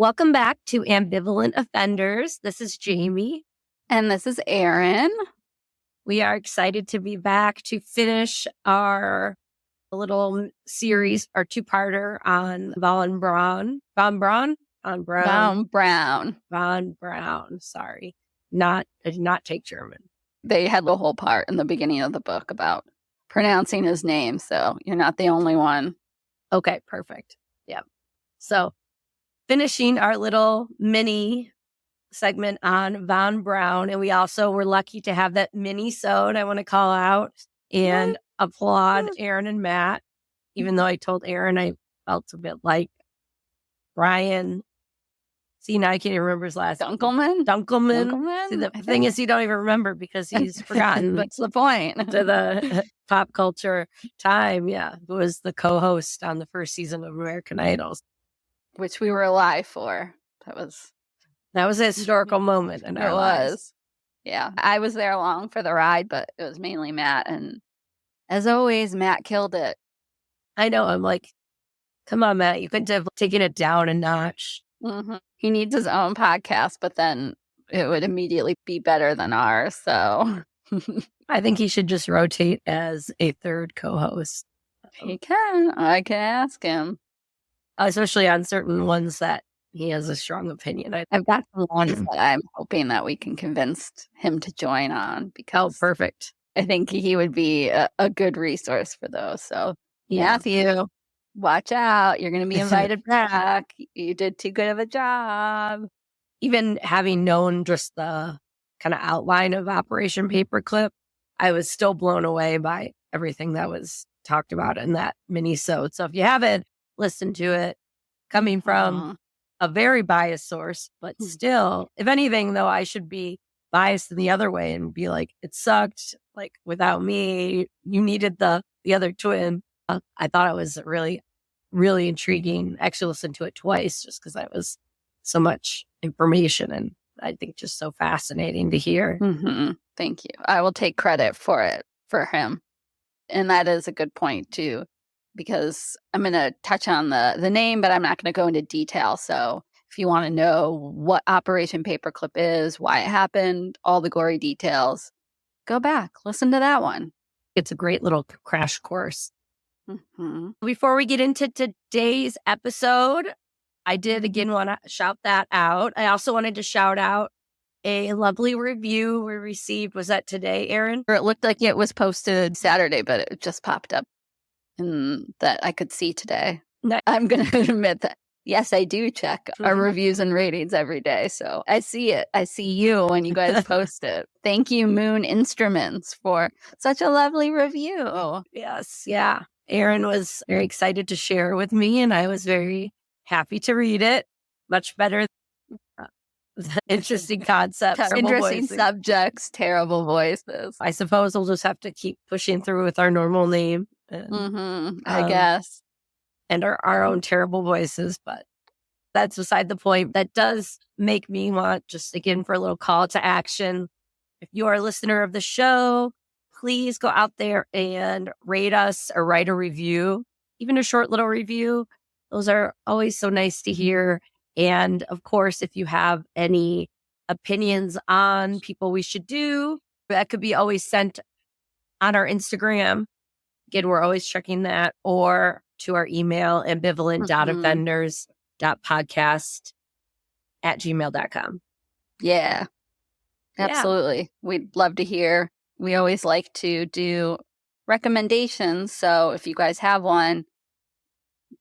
Welcome back to Ambivalent Offenders. This is Jamie. And this is Erin. We are excited to be back to finish our little series, our two-parter on Von Braun. Sorry. I did not take German. They had the whole part in the beginning of the book about pronouncing his name, so you're not the only one. Okay, perfect. Yeah. So finishing our little mini segment on Von Braun. And we also were lucky to have that mini-sode I want to call out and applaud Erin and Matt, even though I told Erin I felt a bit like Brian. See, now I can't even remember his last name. Dunkelman? See, the thing is, you don't even remember because he's forgotten. That's the point. To the pop culture time, yeah. Who was the co-host on the first season of American Idol. Which we were alive for. That was a historical moment in our lives. Yeah. I was there along for the ride, but it was mainly Matt. And as always, Matt killed it. I know. I'm like, come on, Matt. You couldn't have taken it down a notch. Mm-hmm. He needs his own podcast, but then it would immediately be better than ours. So I think he should just rotate as a third co-host. He can. I can ask him. Especially on certain ones that he has a strong opinion. I've got some ones that I'm hoping that we can convince him to join on because perfect. I think he would be a good resource for those. So yeah. Matthew, watch out. You're going to be invited back. You did too good of a job. Even having known just the kind of outline of Operation Paperclip, I was still blown away by everything that was talked about in that mini-sode. So if you haven't listened to it, coming from a very biased source, but still, if anything, though, I should be biased in the other way and be like, it sucked. Like, without me, you needed the other twin. I thought it was really, really intriguing. Actually listened to it twice just because that was so much information and I think just so fascinating to hear. Mm-hmm. Thank you. I will take credit for it for him. And that is a good point, too, because I'm going to touch on the name, but I'm not going to go into detail. So if you want to know what Operation Paperclip is, why it happened, all the gory details, go back, listen to that one. It's a great little crash course. Mm-hmm. Before we get into today's episode, I did again want to shout that out. I also wanted to shout out a lovely review we received. Was that today, Erin? It looked like it was posted Saturday, but it just popped up and that I could see today. Nice. I'm going to admit that, yes, I do check our reviews and ratings every day. So I see it. I see you when you guys post it. Thank you, Moon Instruments, for such a lovely review. Yes. Yeah. Erin was very excited to share with me, and I was very happy to read it. Much better. Interesting concepts. Interesting subjects, terrible voices. I suppose we'll just have to keep pushing through with our normal name. And, I guess. And our own terrible voices, but that's beside the point. That does make me want, just again, for a little call to action. If you are a listener of the show, please go out there and rate us or write a review, even a short little review. Those are always so nice to hear. And of course, if you have any opinions on people we should do, that could be always sent on our Instagram. Again, we're always checking that, or to our email, ambivalent.offenders.podcast@gmail.com. Yeah, absolutely. We'd love to hear. We always like to do recommendations. So if you guys have one,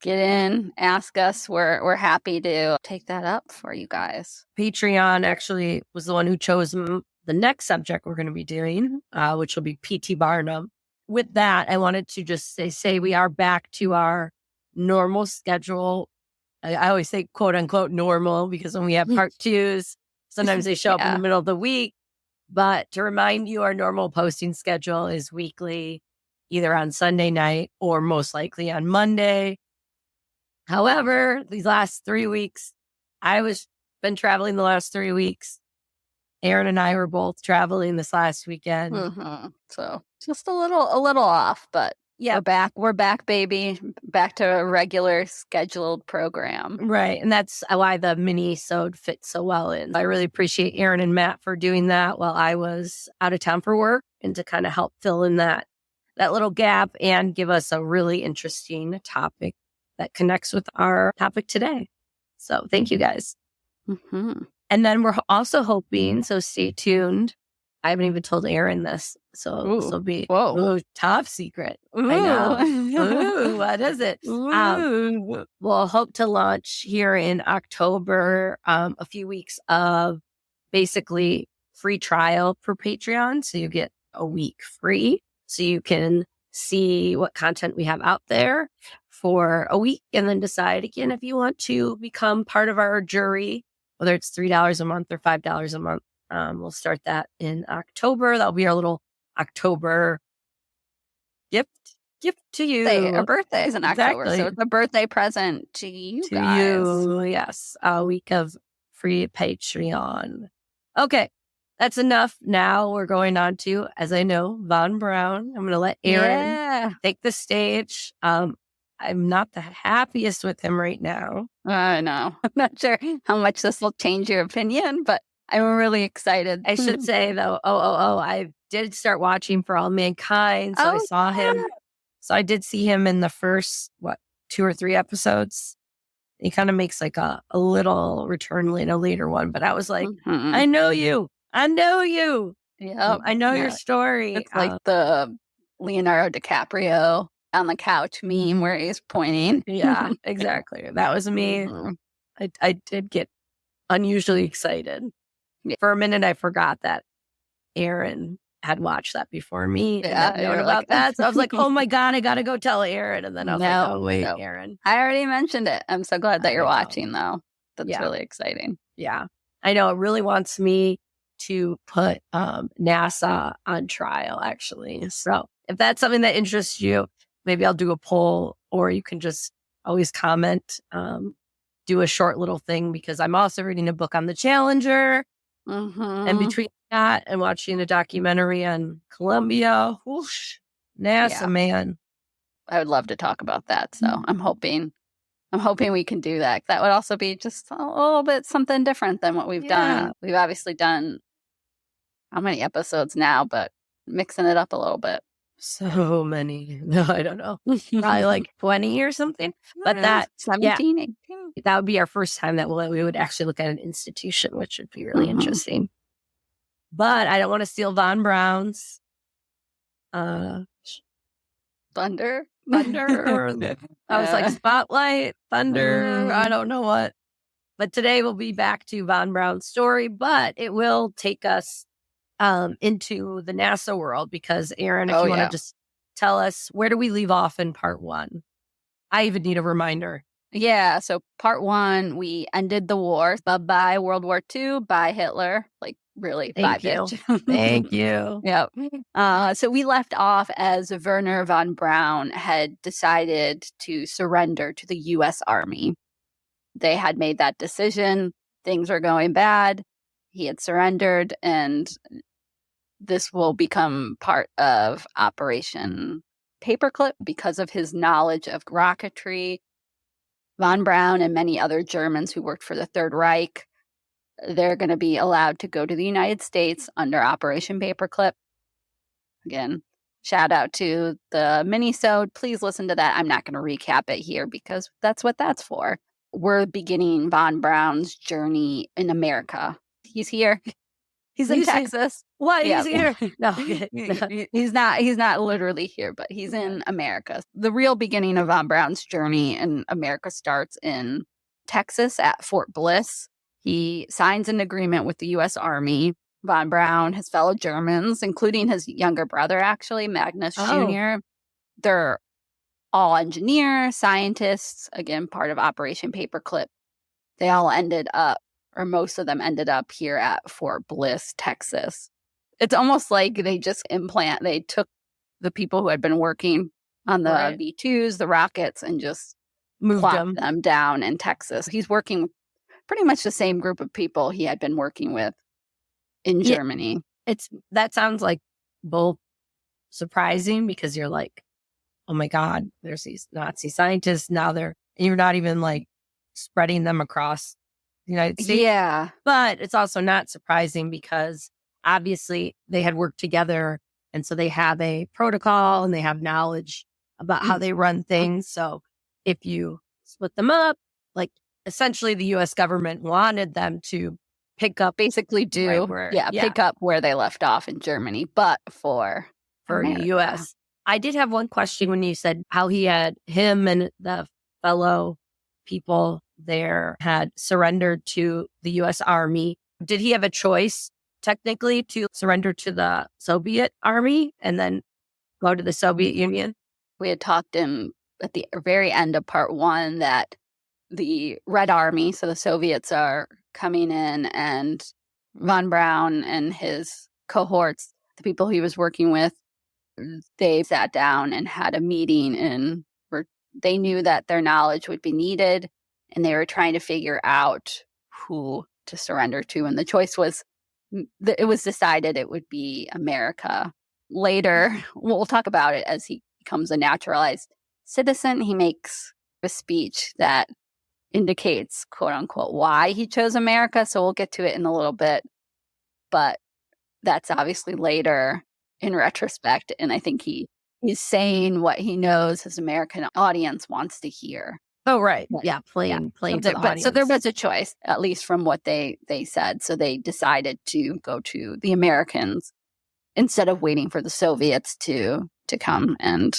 get in, ask us. We're happy to take that up for you guys. Patreon actually was the one who chose the next subject we're going to be doing, which will be P.T. Barnum. With that, I wanted to just say we are back to our normal schedule. I always say quote unquote normal because when we have part twos, sometimes they show up in the middle of the week. But to remind you, our normal posting schedule is weekly, either on Sunday night or most likely on Monday. However, these last 3 weeks, been traveling the last 3 weeks. Erin and I were both traveling this last weekend. Mm-hmm. So just a little off, but Yeah, we're back, baby. Back to a regular scheduled program. Right. And that's why the mini-sode fits so well in. I really appreciate Aaron and Matt for doing that while I was out of town for work, and to kind of help fill in that little gap and give us a really interesting topic that connects with our topic today. So thank you guys. Mm-hmm. And then we're also hoping, so stay tuned. I haven't even told Aaron this, so this will be top secret. Ooh. I know. Ooh, what is it? We'll hope to launch here in October a few weeks of basically free trial for Patreon. So you get a week free, so you can see what content we have out there for a week, and then decide again if you want to become part of our jury, whether it's $3 a month or $5 a month. We'll start that in October. That'll be our little October gift to you. Our birthday is in October, so it's a birthday present to you guys. Yes, a week of free Patreon. Okay, that's enough. Now we're going on to, as I know, Von Braun. I'm going to let Aaron take the stage. I'm not the happiest with him right now. I know. I'm not sure how much this will change your opinion, but I'm really excited. I should say, though, I did start watching For All Mankind, so I saw him. So I did see him in the first, 2 or 3 episodes. He kind of makes like a little return in a later one, but I was like, I know you. Yeah, I know your story. It's like the Leonardo DiCaprio on the couch meme where he's pointing. Yeah, exactly. That was me. I did get unusually excited. For a minute, I forgot that Aaron had watched that before me and had known about that. So I was like, oh my God, I got to go tell Aaron. And then I was like, oh, wait, Aaron. I already mentioned it. I'm so glad that you're watching, though. That's really exciting. Yeah. I know. It really wants me to put NASA on trial, actually. So if that's something that interests you, maybe I'll do a poll, or you can just always comment, do a short little thing, because I'm also reading a book on the Challenger. And between that and watching a documentary on Columbia, whoosh, NASA, man. I would love to talk about that. So I'm hoping we can do that. That would also be just a little bit something different than what we've done. We've obviously done how many episodes now, but mixing it up a little bit. So many. No, I don't know. Probably like 20 or something. But that 17, 18. That would be our first time that we would actually look at an institution, which would be really interesting. But I don't want to steal Von Braun's thunder. I was like, spotlight, thunder, I don't know what. But today we'll be back to Von Braun's story, but it will take us into the NASA world, because Aaron, if you want to just tell us, where do we leave off in part 1? I even need a reminder. Yeah, so part 1, we ended the war. Bye World War II, bye Hitler. Like, really, Thank bye, you. bitch. Thank you. Yep. So we left off as Wernher Von Braun had decided to surrender to the U.S. Army. They had made that decision. Things were going bad. He had surrendered, and this will become part of Operation Paperclip because of his knowledge of rocketry. Von Braun and many other Germans who worked for the Third Reich, they're going to be allowed to go to the United States under Operation Paperclip. Again, shout out to the mini-sode. Please listen to that. I'm not going to recap it here because that's what that's for. We're beginning Von Braun's journey in America. He's here. He's in Texas. What? He's here? No. He's not literally here, but he's in America. The real beginning of Von Braun's journey in America starts in Texas at Fort Bliss. He signs an agreement with the U.S. Army. Von Braun, his fellow Germans, including his younger brother, actually, Magnus Jr., they're all engineers, scientists, again, part of Operation Paperclip. They all ended up, or most of them ended up here at Fort Bliss, Texas. It's almost like they took the people who had been working on the V-2s, the rockets, and just moved them down in Texas. He's working with pretty much the same group of people he had been working with in Germany. That sounds like both surprising, because you're like, oh my God, there's these Nazi scientists. Now you're not even like spreading them across the United States. Yeah. But it's also not surprising because obviously they had worked together. And so they have a protocol and they have knowledge about how they run things. So if you split them up, like essentially the US government wanted them to pick up Basically pick up where they left off in Germany, but for America. US. I did have one question when you said how him and the fellow people there had surrendered to the US Army. Did he have a choice technically to surrender to the Soviet Army and then go to the Soviet Union? We had talked at the very end of part 1 that the Red Army, so the Soviets, are coming in, and Von Braun and his cohorts, the people he was working with, they sat down and had a meeting, and they knew that their knowledge would be needed, and they were trying to figure out who to surrender to. And the choice was, it was decided it would be America. Later, we'll talk about it as he becomes a naturalized citizen. He makes a speech that indicates, quote unquote, why he chose America. So we'll get to it in a little bit. But that's obviously later in retrospect. And I think he's saying what he knows his American audience wants to hear. Oh, right. But, playing to the audience. So there was a choice, at least from what they said. So they decided to go to the Americans instead of waiting for the Soviets to come and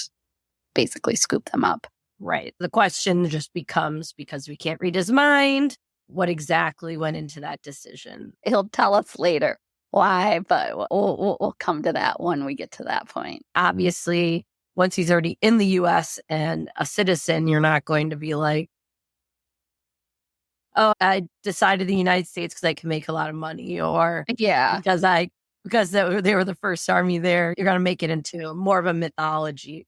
basically scoop them up. Right. The question just becomes, because we can't read his mind, what exactly went into that decision? He'll tell us later why, but we'll come to that when we get to that point. Obviously, once he's already in the U.S. and a citizen, you're not going to be like, oh, I decided the United States because I can make a lot of money, or because they were the first army there. You're going to make it into more of a mythology.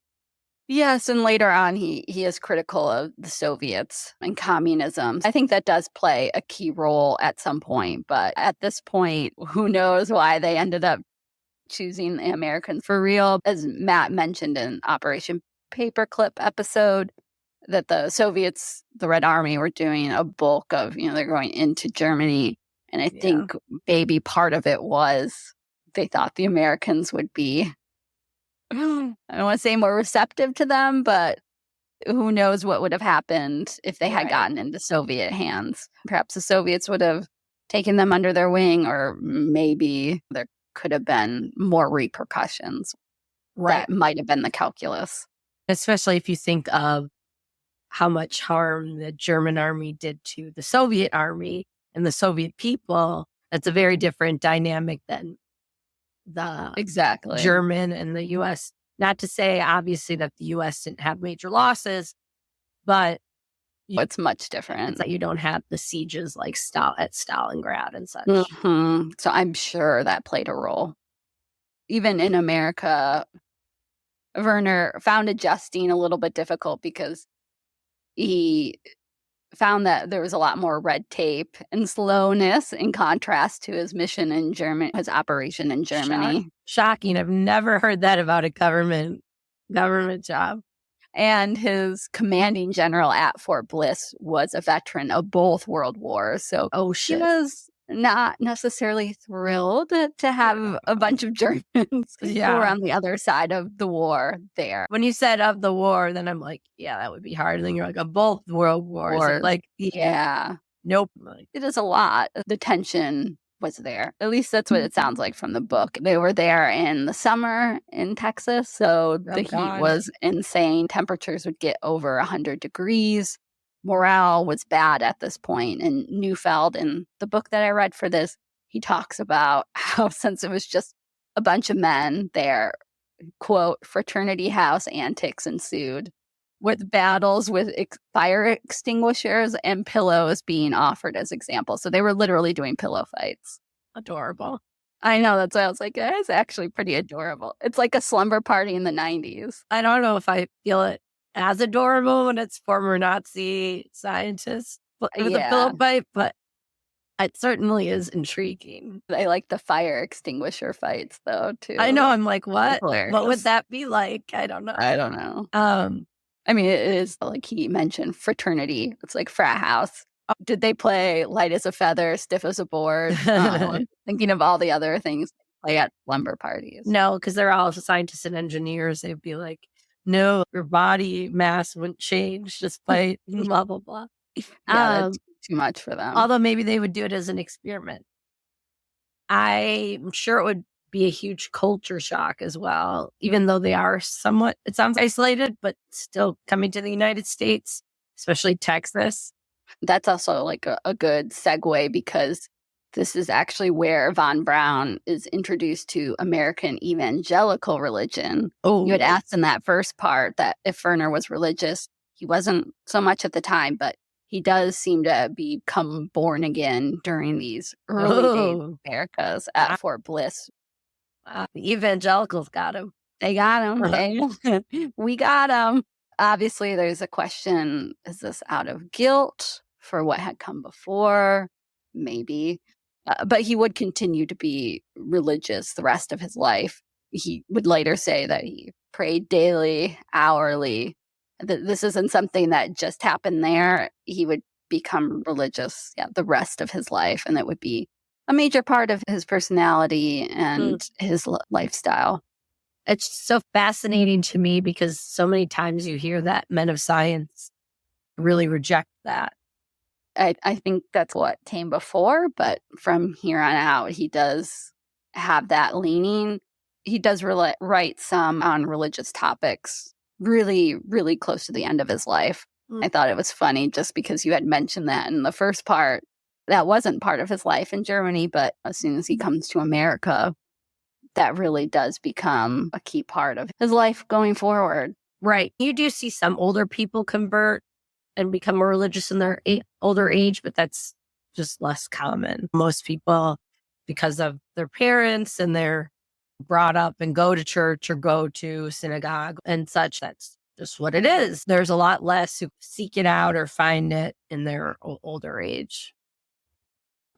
Yes, and later on, he is critical of the Soviets and communism. I think that does play a key role at some point, but at this point, who knows why they ended up choosing the Americans for real. As Matt mentioned in Operation Paperclip episode, that the Soviets, the Red Army, were doing a bulk of, they're going into Germany. And I think maybe part of it was they thought the Americans would be, I don't want to say more receptive to them, but who knows what would have happened if they had gotten into Soviet hands. Perhaps the Soviets would have taken them under their wing, or maybe there could have been more repercussions. That might have been the calculus. Especially if you think of how much harm the German army did to the Soviet army and the Soviet people. That's a very different dynamic than the German and the U.S. Not to say, obviously, that the U.S. didn't have major losses, but it's much different. It's that you don't have the sieges like at Stalingrad and such. Mm-hmm. So I'm sure that played a role. Even in America, Wernher found adjusting a little bit difficult because he found that there was a lot more red tape and slowness in contrast to his mission in Germany, his operation in Germany. Shocking. I've never heard that about a government job. And his commanding general at Fort Bliss was a veteran of both world wars. So he was not necessarily thrilled to have a bunch of Germans who were on the other side of the war there. When you said of the war, then I'm like, yeah, that would be hard. And then you're like, of both world wars. Like, nope. It is a lot. The tension was there. At least that's what it sounds like from the book. They were there in the summer in Texas, so the heat was insane. Temperatures would get over 100 degrees. Morale was bad at this point. And Neufeld, in the book that I read for this, he talks about how, since it was just a bunch of men there, quote, fraternity house antics ensued, with battles with fire extinguishers and pillows being offered as examples. So they were literally doing pillow fights. Adorable. I know. That's why I was like, it's actually pretty adorable. It's like a slumber party in the 90s. I don't know if I feel it as adorable when it's former Nazi scientists with a pillow fight, but It certainly is intriguing. I like the fire extinguisher fights, though, too. I know. I'm like, what? Hilarious. What would that be like? I don't know. I don't know. I mean, it is like he mentioned fraternity. It's like frat house. Did they play light as a feather, stiff as a board? Thinking of all the other things they play at slumber parties. No, because they're all scientists and engineers. They'd be like, no, your body mass wouldn't change despite blah, blah, blah. Yeah, that's too much for them. Although maybe they would do it as an experiment. I'm sure it would be a huge culture shock as well, even though they are somewhat, it sounds isolated, but still coming to the United States, especially Texas. That's also like a good segue, because this is actually where Von Braun is introduced to American evangelical religion. Oh, You had asked in that first part that if Wernher was religious. He wasn't so much at the time, but he does seem to become born again during these early days of America's at Fort Bliss. the evangelicals got him. They got him. We got him. Obviously, there's a question, is this out of guilt for what had come before? Maybe. But he would continue to be religious the rest of his life. He would later say that he prayed daily, hourly. This isn't something that just happened there. He would become religious the rest of his life, and it would be a major part of his personality and his lifestyle. It's so fascinating to me because so many times you hear that men of science really reject that. I think that's what came before, but from here on out, he does have that leaning. He does write some on religious topics really, really close to the end of his life. I thought it was funny just because you had mentioned that in the first part. That wasn't part of his life in Germany, but as soon as he comes to America, that really does become a key part of his life going forward. Right. You do see some older people convert and become more religious in their older age, but that's just less common. Most people, because of their parents and they're brought up and go to church or go to synagogue and such, that's just what it is. There's a lot less who seek it out or find it in their older age.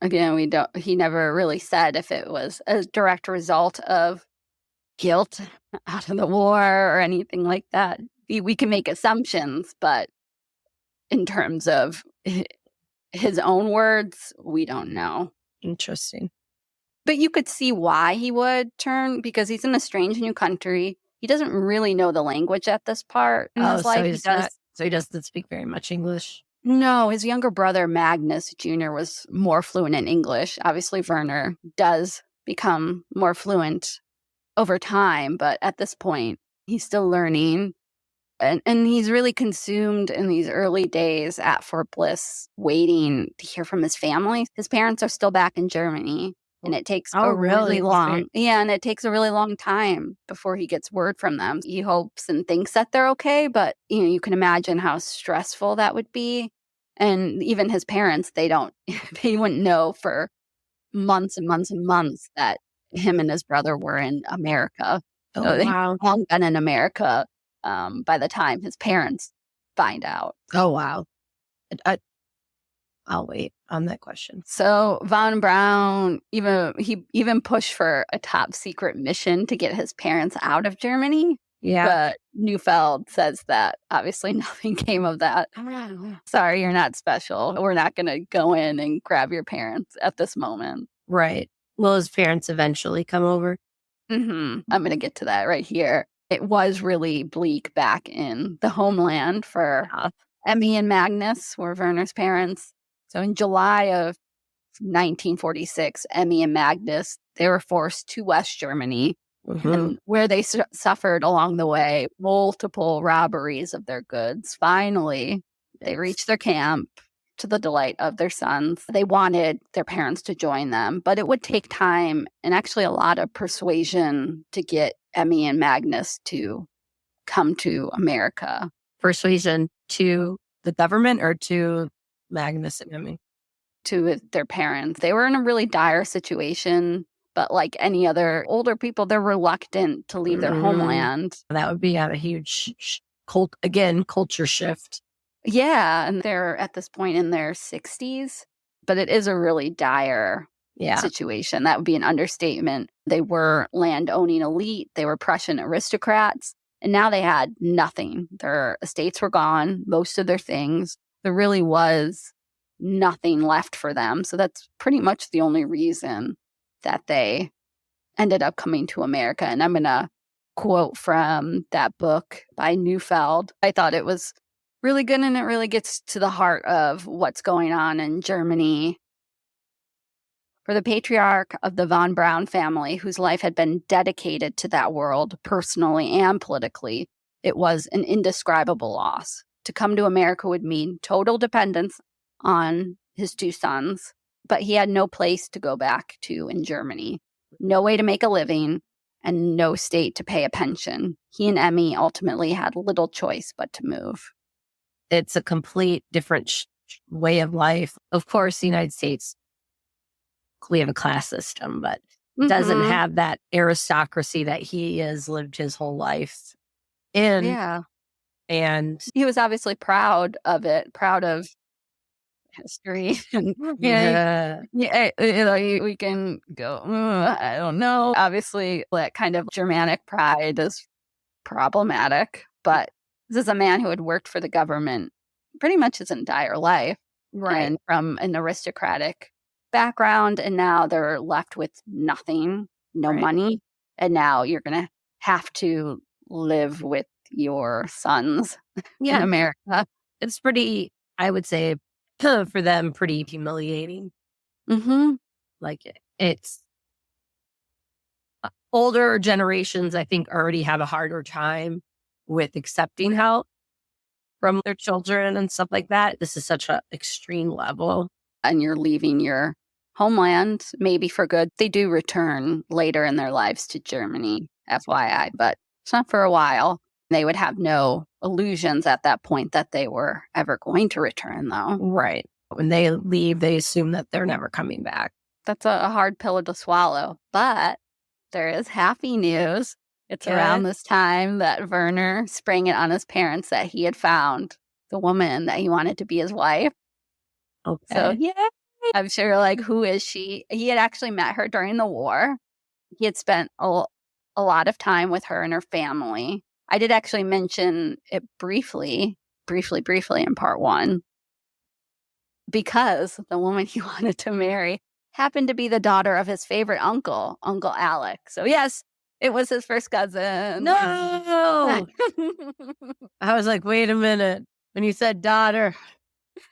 Again, he never really said if it was a direct result of guilt out of the war or anything like that. We can make assumptions, but in terms of his own words, we don't know. Interesting. But you could see why he would turn, because he's in a strange new country. He doesn't really know the language at this part in his life. So he doesn't speak very much English. No, his younger brother, Magnus Jr., was more fluent in English. Obviously, Wernher does become more fluent over time, but at this point, he's still learning. And he's really consumed in these early days at Fort Bliss, waiting to hear from his family. His parents are still back in Germany, and it takes really long. Yeah, and it takes a really long time before he gets word from them. He hopes and thinks that they're okay, but you can imagine how stressful that would be. And even his parents, they wouldn't know for months and months and months that him and his brother were in America. Oh, so wow. They've long been in America by the time his parents find out. Oh, wow. I'll wait on that question. So Von Braun even pushed for a top secret mission to get his parents out of Germany. Yeah. But Neufeld says that obviously nothing came of that. Sorry, you're not special. We're not going to go in and grab your parents at this moment. Right. Will his parents eventually come over? I'm going to get to that right here. It was really bleak back in the homeland for Emmy and Magnus, were Wernher's parents. So in July of 1946, Emmy and Magnus, they were forced to West Germany, and where they suffered along the way multiple robberies of their goods. Finally, they reached their camp to the delight of their sons. They wanted their parents to join them, but it would take time and actually a lot of persuasion to get Emmy and Magnus to come to America. Persuasion to the government or to Magnus and Emmy? To their parents. They were in a really dire situation, but like any other older people, they're reluctant to leave their homeland. That would be a huge culture shift. Yeah, and they're at this point in their 60s. But it is a really dire situation. That would be an understatement. They were land-owning elite. They were Prussian aristocrats. And now they had nothing. Their estates were gone, most of their things. There really was nothing left for them. So that's pretty much the only reason that they ended up coming to America. And I'm going to quote from that book by Neufeld. I thought it was really good, and it really gets to the heart of what's going on in Germany. For the patriarch of the Von Braun family, whose life had been dedicated to that world personally and politically, it was an indescribable loss. To come to America would mean total dependence on his two sons, but he had no place to go back to in Germany, no way to make a living, and no state to pay a pension. He and Emmy ultimately had little choice but to move. It's a complete different way of life. Of course, the United States, we have a class system, but doesn't have that aristocracy that he has lived his whole life in. Yeah. And he was obviously proud of it, proud of history. And, we can go, I don't know. Obviously, that kind of Germanic pride is problematic, but this is a man who had worked for the government pretty much his entire life. Right. And from an aristocratic background, and now they're left with nothing, no money. And now you're going to have to live with your sons in America. It's pretty, I would say, for them, pretty humiliating. Like, it's older generations, I think, already have a harder time with accepting help from their children and stuff like that. This is such an extreme level. And you're leaving your homeland, maybe for good. They do return later in their lives to Germany, FYI, but it's not for a while. They would have no illusions at that point that they were ever going to return, though. Right. When they leave, they assume that they're never coming back. That's a hard pill to swallow. But there is happy news. It's around this time that Wernher sprang it on his parents that he had found the woman that he wanted to be his wife. Okay. So, I'm sure, like, who is she? He had actually met her during the war. He had spent a lot of time with her and her family. I did actually mention it briefly in part one, because the woman he wanted to marry happened to be the daughter of his favorite uncle, Uncle Alec. So, yes, it was his first cousin. No! I was like, wait a minute. When you said daughter,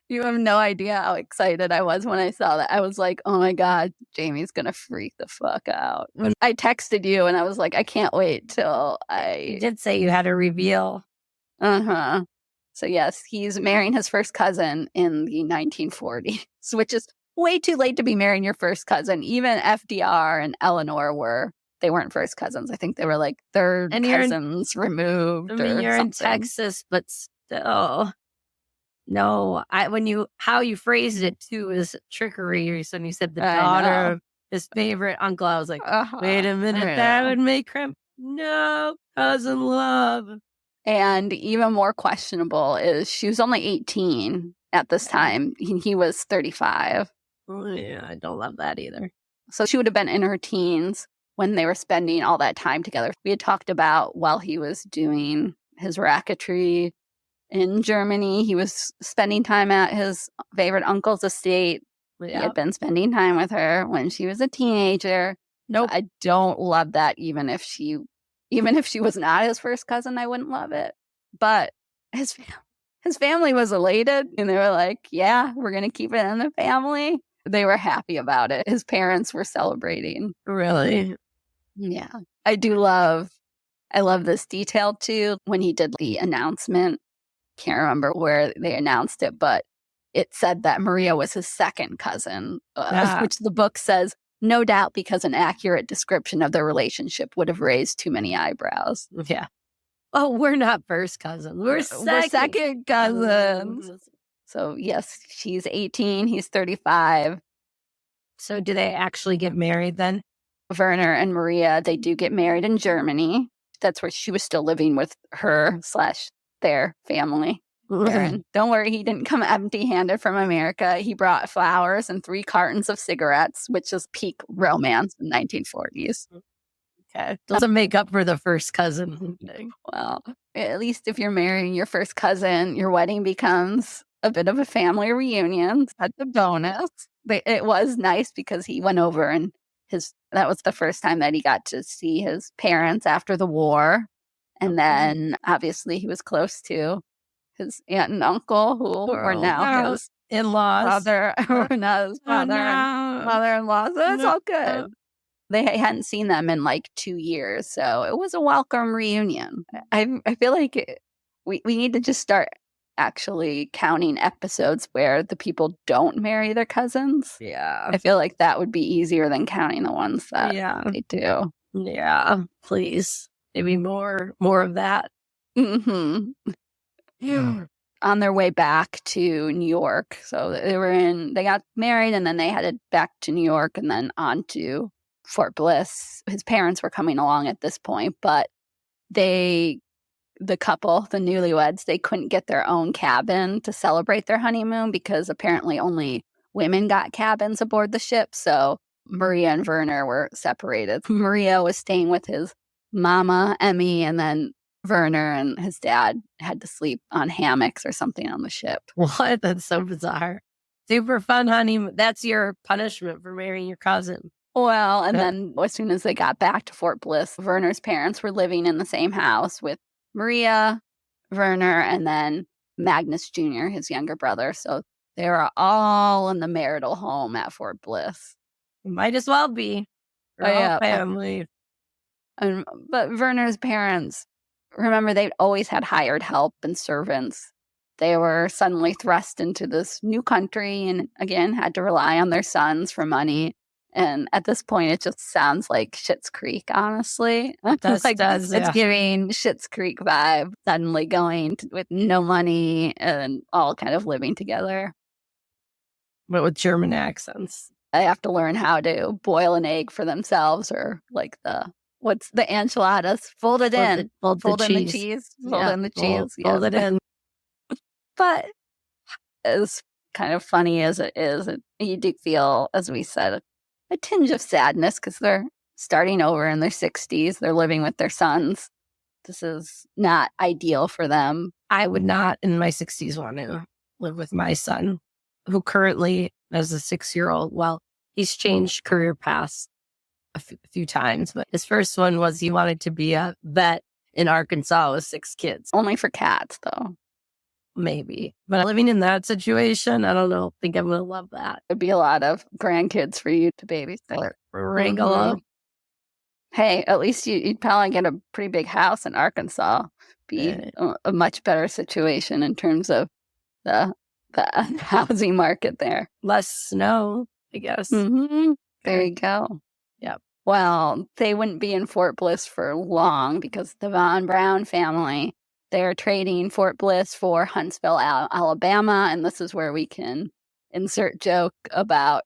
you have no idea how excited I was when I saw that. I was like, oh my God, Jamie's going to freak the fuck out. When I texted you and I was like, I can't wait till You did say you had a reveal. So yes, he's marrying his first cousin in the 1940s, which is way too late to be marrying your first cousin. Even FDR and Eleanor they weren't first cousins. I think they were like third cousins removed. I mean, you're in Texas, but still. No, how you phrased it too is trickery. So when you said the daughter of his favorite uncle, I was like, wait a minute, that would make him cousin love. And even more questionable is she was only 18 at this time. He was 35. Yeah, I don't love that either. So she would have been in her teens when they were spending all that time together. We had talked about while he was doing his racketry in Germany, he was spending time at his favorite uncle's estate. He had been spending time with her when she was a teenager. I don't love that. Even if she was not his first cousin, I wouldn't love it. But his family was elated, and they were like, yeah, we're going to keep it in the family. They were happy about it. His parents were celebrating. Really? Yeah. I love this detail too. When he did the announcement, can't remember where they announced it, but it said that Maria was his second cousin, which the book says, no doubt because an accurate description of their relationship would have raised too many eyebrows. Yeah. Oh, we're not first cousins. We're second cousins. So, yes, she's 18. He's 35. So do they actually get married then? Wernher and Maria, they do get married in Germany. That's where she was still living with her / their family. Aaron, don't worry, he didn't come empty-handed from America. He brought flowers and 3 cartons of cigarettes, which is peak romance in 1940s. Okay. Doesn't make up for the first cousin thing. Well, at least if you're marrying your first cousin, your wedding becomes a bit of a family reunion. That's a bonus. But it was nice because he went over and that was the first time that he got to see his parents after the war. And then obviously he was close to his aunt and uncle, who were now his in-laws. Father, now his father and mother-in-law. So it's all good. They hadn't seen them in like 2 years, so it was a welcome reunion. I feel like we need to just start actually counting episodes where the people don't marry their cousins. Yeah. I feel like that would be easier than counting the ones that they do. Yeah, please. Maybe more of that. Mm-hmm. Yeah. On their way back to New York. So they got married and then they headed back to New York and then on to Fort Bliss. His parents were coming along at this point, but the couple, the newlyweds, they couldn't get their own cabin to celebrate their honeymoon because apparently only women got cabins aboard the ship. So Maria and Wernher were separated. Maria was staying with his mama, Emmy, and then Wernher and his dad had to sleep on hammocks or something on the ship. What? That's so bizarre. Super fun honeymoon. That's your punishment for marrying your cousin. Well, and then as soon as they got back to Fort Bliss, Wernher's parents were living in the same house with Maria, Wernher, and then Magnus Jr., his younger brother. So they were all in the marital home at Fort Bliss. Might as well be. All family. But Wernher's parents, remember, they'd always had hired help and servants. They were suddenly thrust into this new country and, again, had to rely on their sons for money. And at this point, it just sounds like Schitt's Creek, honestly. It's giving Schitt's Creek vibe, suddenly going with no money and all kind of living together. But with German accents. They have to learn how to boil an egg for themselves or like what's the enchiladas? Fold it in. Fold in the cheese. Fold in the cheese. Fold it in. But as kind of funny as it is, you do feel, as we said, a tinge of sadness because they're starting over in their 60s. They're living with their sons. This is not ideal for them. I would not in my 60s want to live with my son, who currently has a 6-year-old. Well, he's changed career paths a few times, but his first one was he wanted to be a vet in Arkansas with 6 kids. Only for cats, though. Maybe. But living in that situation, I don't know. I think I'm going to love that. There'd be a lot of grandkids for you to babysit. Wrangle up. Hey, at least you'd probably get a pretty big house in Arkansas. Be a much better situation in terms of the housing market there. Less snow, I guess. Mm-hmm. There you go. Yep. Well, they wouldn't be in Fort Bliss for long because the Von Braun family, they're trading Fort Bliss for Huntsville, Alabama. And this is where we can insert joke about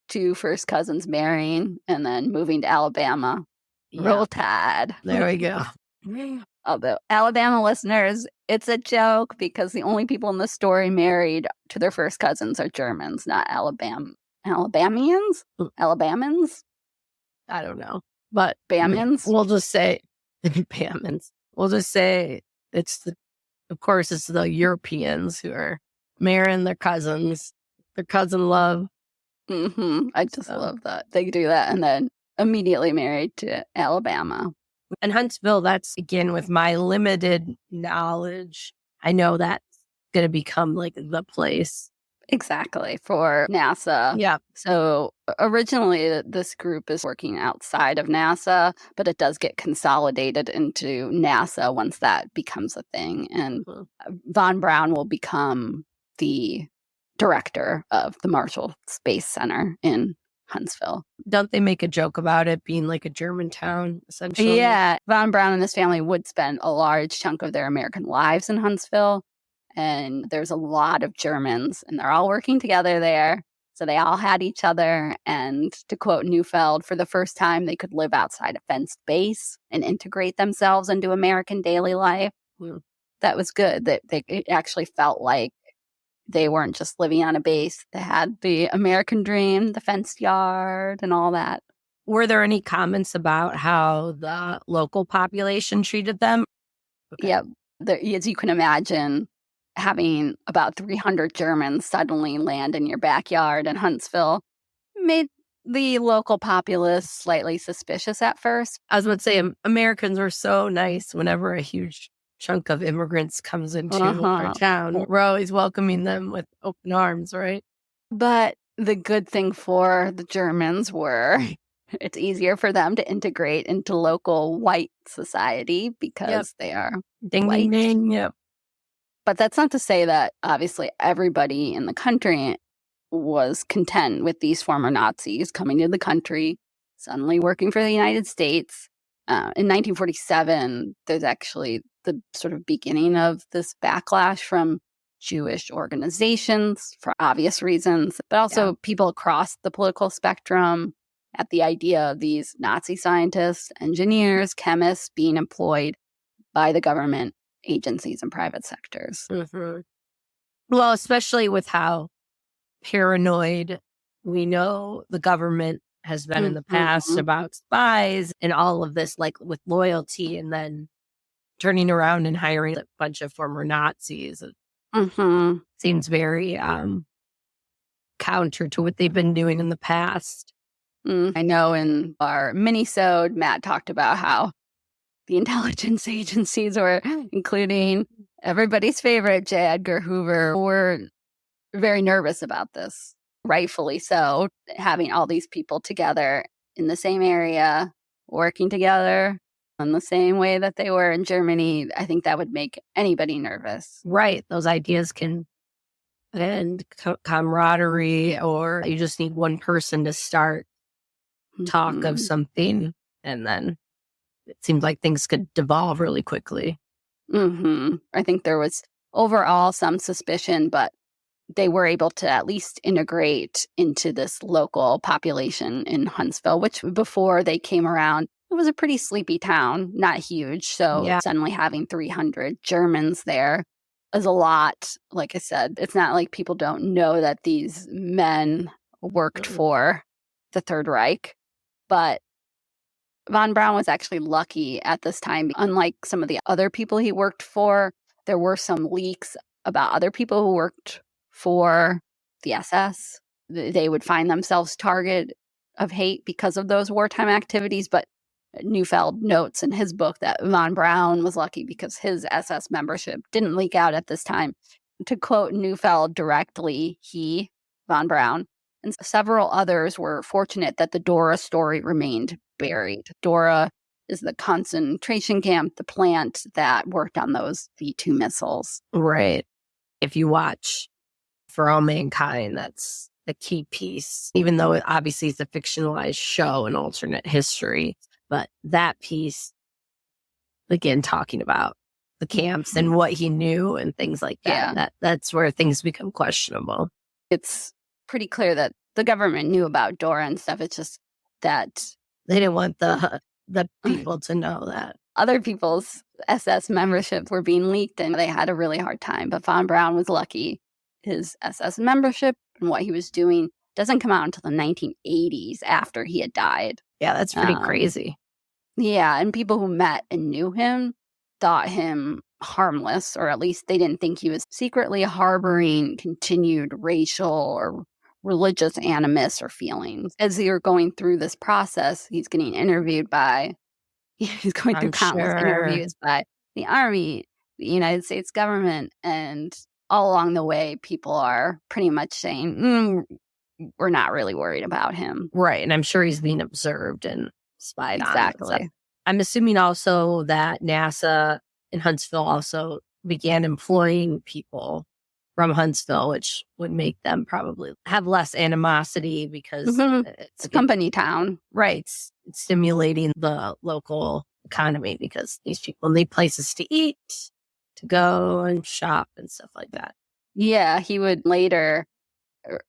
2 first cousins marrying and then moving to Alabama. Yeah. Roll Tide. There we go. Although Alabama listeners, it's a joke because the only people in the story married to their first cousins are Germans, not Alabamians? Alabamans? I don't know. But Bamans? We'll just say Bamans. We'll just say it's the Europeans who are marrying their cousins, their cousin love. Mm-hmm. I just love that. They do that and then immediately married to Alabama. And Huntsville, that's, again, with my limited knowledge, I know that's going to become like the place. Exactly, for NASA. Yeah. So originally, this group is working outside of NASA, but it does get consolidated into NASA once that becomes a thing. And Von Braun will become the director of the Marshall Space Center in Huntsville. Don't they make a joke about it being like a German town, essentially? Yeah. Von Braun and his family would spend a large chunk of their American lives in Huntsville. And there's a lot of Germans, and they're all working together there. So they all had each other. And to quote Neufeld, for the first time, they could live outside a fenced base and integrate themselves into American daily life. that was good. That it actually felt like they weren't just living on a base. They had the American dream, the fenced yard, and all that. Were there any comments about how the local population treated them? Okay. Yep. As you can imagine, having about 300 Germans suddenly land in your backyard in Huntsville made the local populace slightly suspicious at first. I was about to say, Americans were so nice whenever a huge chunk of immigrants comes into our town. We're always welcoming them with open arms, right? But the good thing for the Germans were it's easier for them to integrate into local white society because they are Ding, white. ding, ding. Yep. But that's not to say that obviously everybody in the country was content with these former Nazis coming to the country, suddenly working for the United States. In 1947, there's actually the sort of beginning of this backlash from Jewish organizations for obvious reasons, but also people across the political spectrum at the idea of these Nazi scientists, engineers, chemists being employed by the government agencies and private sectors. Mm-hmm. Well, especially with how paranoid we know the government has been in the past about spies and all of this, like with loyalty, and then turning around and hiring a bunch of former Nazis. It seems very counter to what they've been doing in the past. I know in our mini-sode, Matt talked about how the intelligence agencies were, including everybody's favorite J. Edgar Hoover, were very nervous about this. Rightfully so, having all these people together in the same area, working together in the same way that they were in Germany. I think that would make anybody nervous. Right. Those ideas can end camaraderie, or you just need one person to start talk of something, and then it seems like things could devolve really quickly. I think there was overall some suspicion, but they were able to at least integrate into this local population in Huntsville, which before they came around, it was a pretty sleepy town, not huge. So suddenly having 300 Germans there is a lot. Like I said, it's not like people don't know that these men worked for the Third Reich, but Von Braun was actually lucky at this time. Unlike some of the other people he worked for, there were some leaks about other people who worked for the SS. They would find themselves target of hate because of those wartime activities. But Neufeld notes in his book that Von Braun was lucky because his SS membership didn't leak out at this time. To quote Neufeld directly, he, Von Braun, and several others were fortunate that the Dora story remained buried. Dora is the concentration camp, the plant that worked on those V2 missiles. Right. If you watch For All Mankind, that's the key piece, even though it obviously is a fictionalized show, an alternate history. But that piece, again, talking about the camps and what he knew and things like that, that's where things become questionable. It's pretty clear that the government knew about Dora and stuff. It's just that they didn't want the people to know that. Other people's SS membership were being leaked and they had a really hard time. But Von Braun was lucky. His SS membership and what he was doing doesn't come out until the 1980s after he had died. Yeah, that's pretty crazy. Yeah, and people who met and knew him thought him harmless, or at least they didn't think he was secretly harboring continued racial or religious animus or feelings. As you're going through this process, he's going through countless interviews by the Army, the United States government, and all along the way, people are pretty much saying, we're not really worried about him. Right, and I'm sure he's being observed and spied on. Exactly. I'm assuming also that NASA in Huntsville also began employing people from Huntsville, which would make them probably have less animosity because it's a company town. Right. It's stimulating the local economy because these people need places to eat, to go and shop and stuff like that. Yeah, he would later,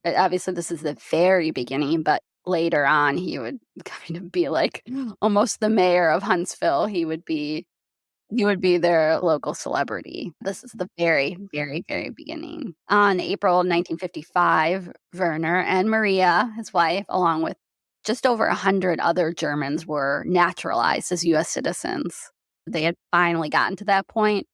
obviously this is the very beginning, but later on he would kind of be like almost the mayor of Huntsville. He would be He would be their local celebrity. This is the very, very, very beginning. On April 1955, Werner and Maria, his wife, along with just over 100 other Germans, were naturalized as U.S. citizens. They had finally gotten to that point,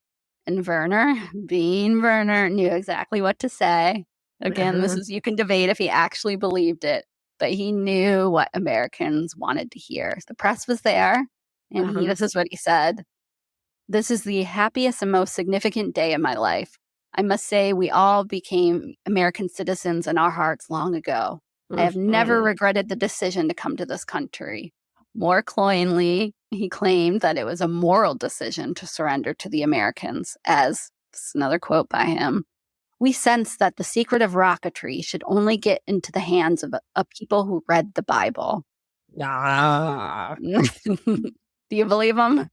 and Werner, being Werner, knew exactly what to say. Again, this is, you can debate if he actually believed it, but he knew what Americans wanted to hear. The press was there, and this is what he said. "This is the happiest and most significant day of my life. I must say we all became American citizens in our hearts long ago. I have never regretted the decision to come to this country." More cloyingly, he claimed that it was a moral decision to surrender to the Americans, as, this is another quote by him, "We sense that the secret of rocketry should only get into the hands of a people who read the Bible." Ah, Do you believe him?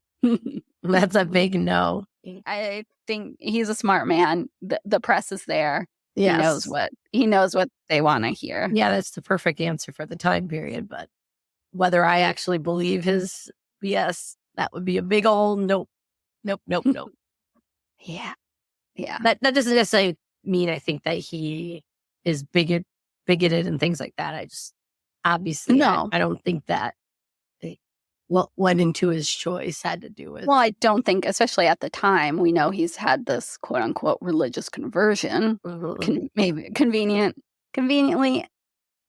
that's a big no. I think he's a smart man. The press is there. Yes. He knows what they want to hear. Yeah, that's the perfect answer for the time period. But whether I actually believe his BS, that would be a big old nope. Nope. Yeah. That doesn't necessarily mean I think that he is bigoted and things like that. I just obviously No. I don't think that what went into his choice had to do with. Well, I don't think, especially at the time, we know he's had this quote unquote religious conversion. Maybe conveniently,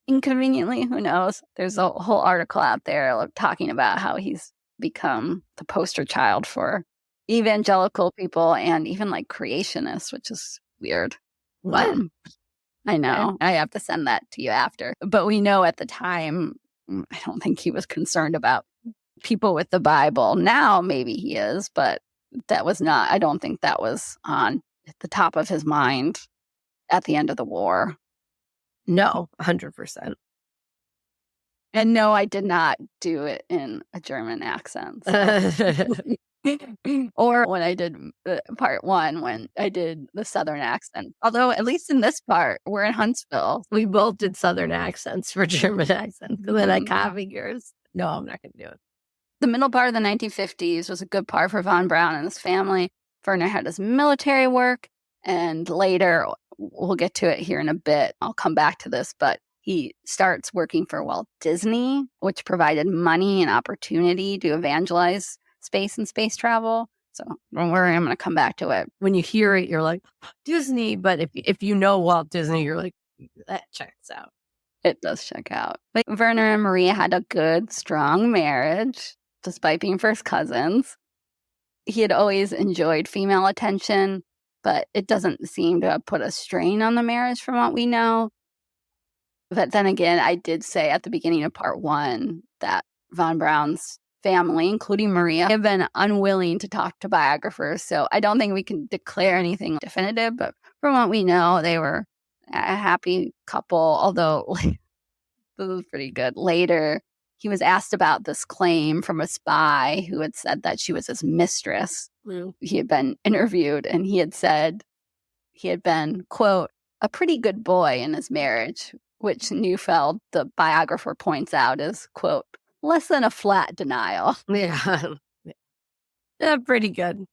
inconveniently, who knows? There's a whole article out there talking about how he's become the poster child for evangelical people and even like creationists, which is weird. What? I know. I have to send that to you after. But we know at the time, I don't think he was concerned about people with the Bible. Now maybe he is, but that was not, I don't think that was on at the top of his mind at the end of the war. No, 100%. And no, I did not do it in a German accent. Or when I did part one, when I did the Southern accent. Although, at least in this part, we're in Huntsville. We both did Southern accents for German accents. And then I copied yours. No, I'm not going to do it. The middle part of the 1950s was a good part for Von Braun and his family. Werner had his military work, and later, we'll get to it here in a bit. I'll come back to this, but he starts working for Walt Disney, which provided money and opportunity to evangelize space and space travel. So don't worry, I'm going to come back to it. When you hear it, you're like, Disney. But if you know Walt Disney, you're like, that checks out. It does check out. But Werner and Maria had a good, strong marriage, despite being first cousins. He had always enjoyed female attention, but it doesn't seem to have put a strain on the marriage from what we know. But then again, I did say at the beginning of part one that Von Braun's family, including Maria, have been unwilling to talk to biographers. So I don't think we can declare anything definitive, but from what we know, they were a happy couple, although this was pretty good. Later, he was asked about this claim from a spy who had said that she was his mistress. He had been interviewed, and he had said he had been, quote, a pretty good boy in his marriage, which Neufeld, the biographer, points out is, quote, less than a flat denial. Yeah, pretty good.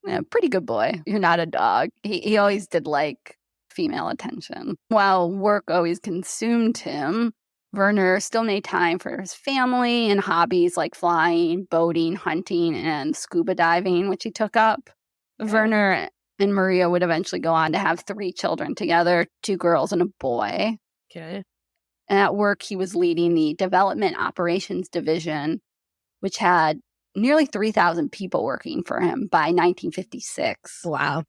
Yeah, pretty good boy. You're not a dog. He always did like female attention. While work always consumed him, Werner still made time for his family and hobbies like flying, boating, hunting, and scuba diving, which he took up. Okay. Werner and Maria would eventually go on to have 3 children together, 2 girls and a boy. Okay. And at work, he was leading the Development Operations Division, which had nearly 3,000 people working for him by 1956. Wow.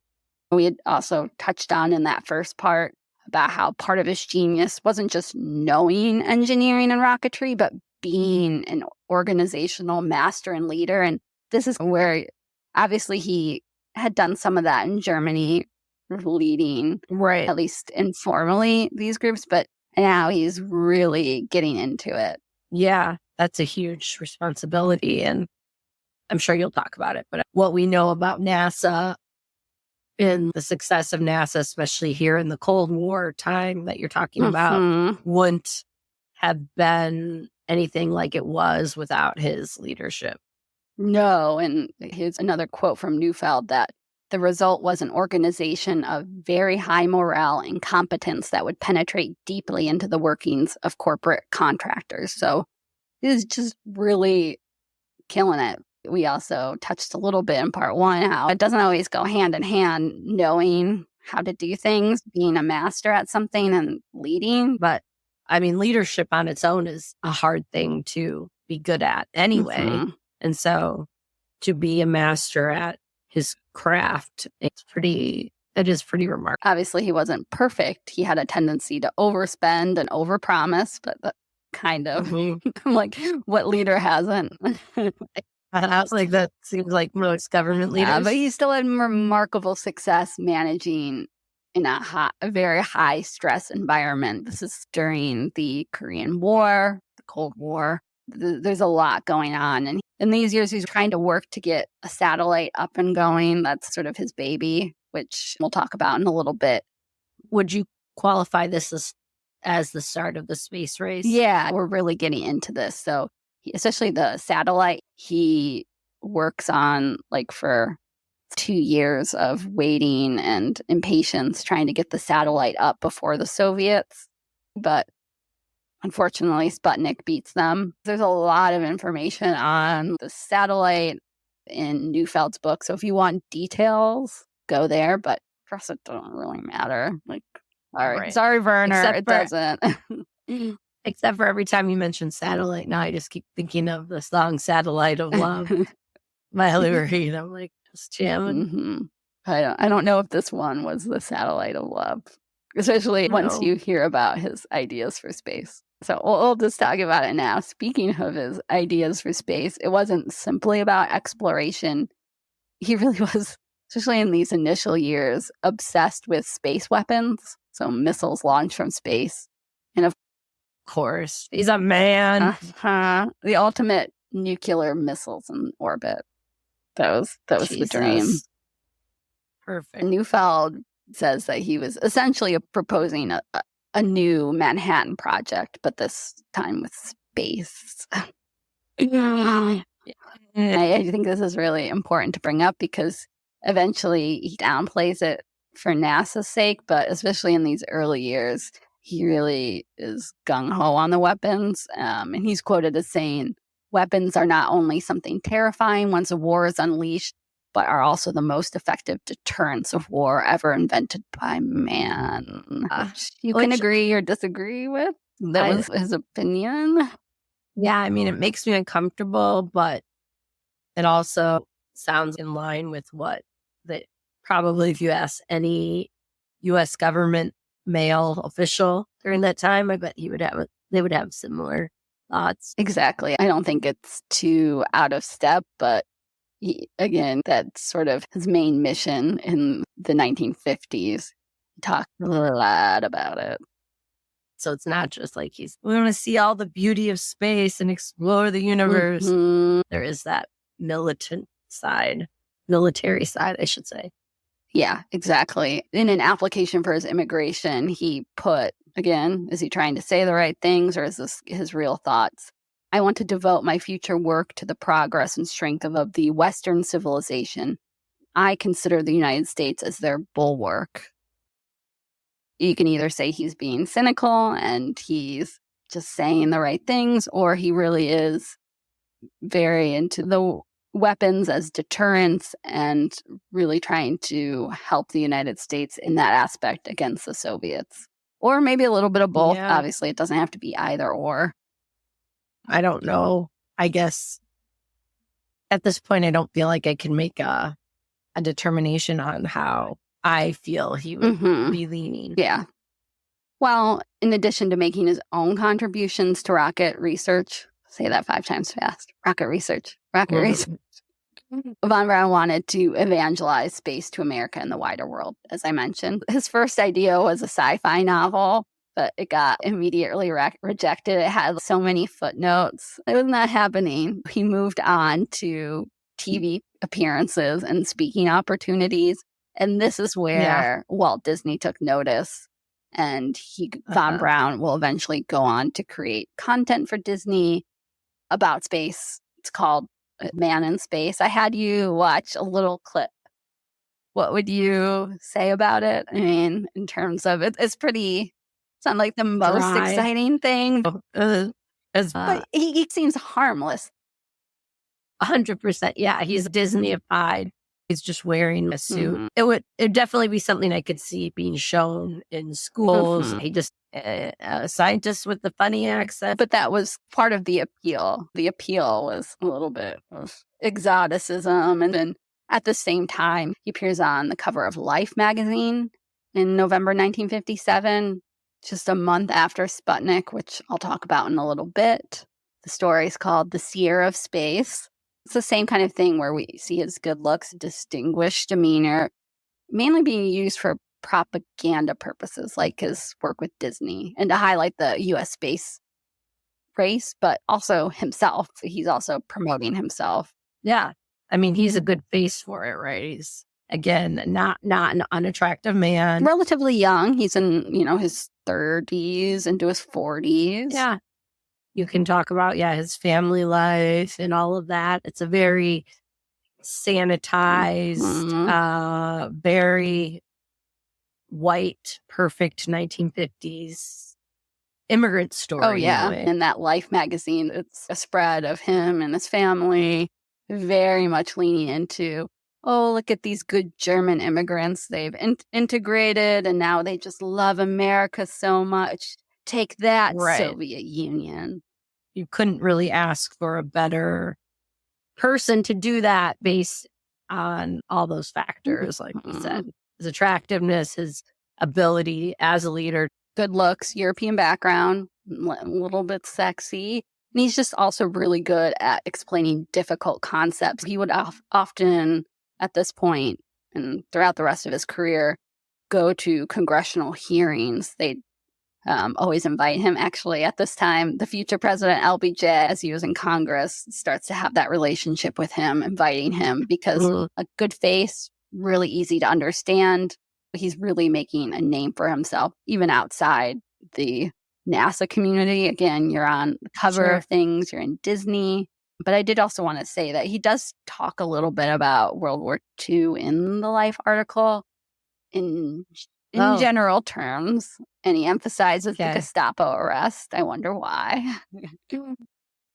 We had also touched on in that first part about how part of his genius wasn't just knowing engineering and rocketry, but being an organizational master and leader. And this is where obviously he had done some of that in Germany, leading, right, at least informally, these groups, but now he's really getting into it. Yeah, that's a huge responsibility. And I'm sure you'll talk about it. But what we know about NASA and the success of NASA, especially here in the Cold War time that you're talking about, wouldn't have been anything like it was without his leadership. No. And here's another quote from Neufeld that the result was an organization of very high morale and competence that would penetrate deeply into the workings of corporate contractors. So he was just really killing it. We also touched a little bit in part one how it doesn't always go hand in hand, knowing how to do things, being a master at something and leading. But I mean, leadership on its own is a hard thing to be good at anyway. Mhm. And so to be a master at his craft, it is pretty remarkable. Obviously, he wasn't perfect. He had a tendency to overspend and overpromise, but that kind of like what leader hasn't? I was like, that seems like most government leaders. Yeah, but he still had remarkable success managing in a very high stress environment. This is during the Korean War, the Cold War. There's a lot going on. And in these years, he's trying to work to get a satellite up and going. That's sort of his baby, which we'll talk about in a little bit. Would you qualify this as the start of the space race? Yeah, we're really getting into this. So especially the satellite, he works on like for 2 years of waiting and impatience trying to get the satellite up before the Soviets. But unfortunately, Sputnik beats them. There's a lot of information on the satellite in Neufeld's book. So if you want details, go there. But for us, it doesn't really matter. Like, sorry, Wernher, it doesn't. Except for every time you mention satellite, now I just keep thinking of the song "Satellite of Love" by Lou Reed. I'm like, just jamming. Mm-hmm. I don't know if this one was the Satellite of Love, especially once you hear about his ideas for space. So we'll just talk about it now. Speaking of his ideas for space, it wasn't simply about exploration. He really was, especially in these initial years, obsessed with space weapons. So missiles launched from space. And of course, he's a man. The ultimate nuclear missiles in orbit. That was the dream. Perfect. Neufeld says that he was essentially proposing a new Manhattan Project, but this time with space. I think this is really important to bring up because eventually he downplays it for NASA's sake, but especially in these early years, he really is gung-ho on the weapons. And he's quoted as saying, "Weapons are not only something terrifying once a war is unleashed, but are also the most effective deterrents of war ever invented by man." You can agree or disagree with. That was his opinion. Yeah, I mean, it makes me uncomfortable, but it also sounds in line with what that probably if you ask any U.S. government male official during that time, I bet they would have similar thoughts. Exactly. I don't think it's too out of step, but again, that's sort of his main mission in the 1950s. He talked a lot about it. So it's not just like we want to see all the beauty of space and explore the universe. Mm-hmm. There is that military side, I should say. Yeah, exactly. In an application for his immigration, he put, again, is he trying to say the right things or is this his real thoughts? "I want to devote my future work to the progress and strength of the Western civilization. I consider the United States as their bulwark." You can either say he's being cynical and he's just saying the right things, or he really is very into the weapons as deterrence and really trying to help the United States in that aspect against the Soviets. Or maybe a little bit of both. Yeah. Obviously, it doesn't have to be either or. I don't know. I guess at this point, I don't feel like I can make a determination on how I feel he would be leaning. Yeah. Well, in addition to making his own contributions to rocket research, say that 5 times fast, rocket research. Von Braun wanted to evangelize space to America and the wider world, as I mentioned. His first idea was a sci-fi novel, but it got immediately rejected. It had so many footnotes. It was not happening. He moved on to TV appearances and speaking opportunities. And this is where Walt Disney took notice. And Von Braun will eventually go on to create content for Disney about space. It's called Man in Space. I had you watch a little clip. What would you say about it? I mean, in terms of it's not like the most Dry. exciting thing, but he seems harmless. 100%. Yeah, he's Disney-ified. He's just wearing a suit. Mhm. It'd definitely be something I could see being shown in schools. Mhm. He just a scientist with the funny accent. But that was part of the appeal. The appeal was a little bit of exoticism. And then at the same time, he appears on the cover of Life magazine in November 1957, just a month after Sputnik, which I'll talk about in a little bit. The story is called The Seer of Space. It's the same kind of thing where we see his good looks, distinguished demeanor, mainly being used for propaganda purposes, like his work with Disney, and to highlight the U.S. space race, but also himself. He's also promoting himself. Yeah. I mean, he's a good face for it, right? He's, again, not an unattractive man. Relatively young. He's in, his 30s into his 40s. Yeah. You can talk about, his family life and all of that. It's a very sanitized, very white, perfect 1950s immigrant story. Oh, yeah. In that Life magazine, it's a spread of him and his family, very much leaning into, oh, look at these good German immigrants. They've integrated and now they just love America so much. Take that, Right. Soviet Union. You couldn't really ask for a better person to do that based on all those factors, like you said. His attractiveness, his ability as a leader. Good looks, European background, a little bit sexy. And he's just also really good at explaining difficult concepts. He would often, at this point and throughout the rest of his career, go to congressional hearings. They'd always invite him. Actually, at this time, the future president, LBJ, as he was in Congress, starts to have that relationship with him, inviting him because a good face, really easy to understand. He's really making a name for himself, even outside the NASA community. Again, you're on the cover of things, you're in Disney. But I did also want to say that he does talk a little bit about World War II in the Life article in general terms. And he emphasizes the Gestapo arrest. I wonder why.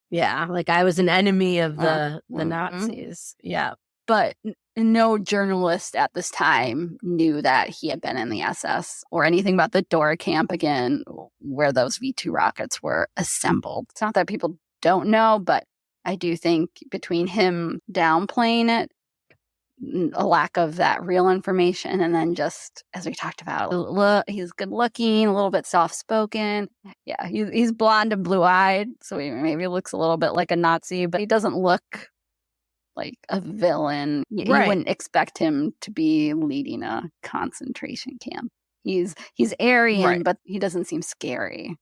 Yeah, like I was an enemy of the Nazis. Yeah. But no journalist at this time knew that he had been in the SS or anything about the Dora camp, again, where those V-2 rockets were assembled. It's not that people don't know, but I do think between him downplaying it, a lack of that real information, and then just, as we talked about, he's good looking, a little bit soft spoken. Yeah, he's blonde and blue eyed, so he maybe looks a little bit like a Nazi, but he doesn't look like a villain. You wouldn't expect him to be leading a concentration camp. He's Aryan, but he doesn't seem scary.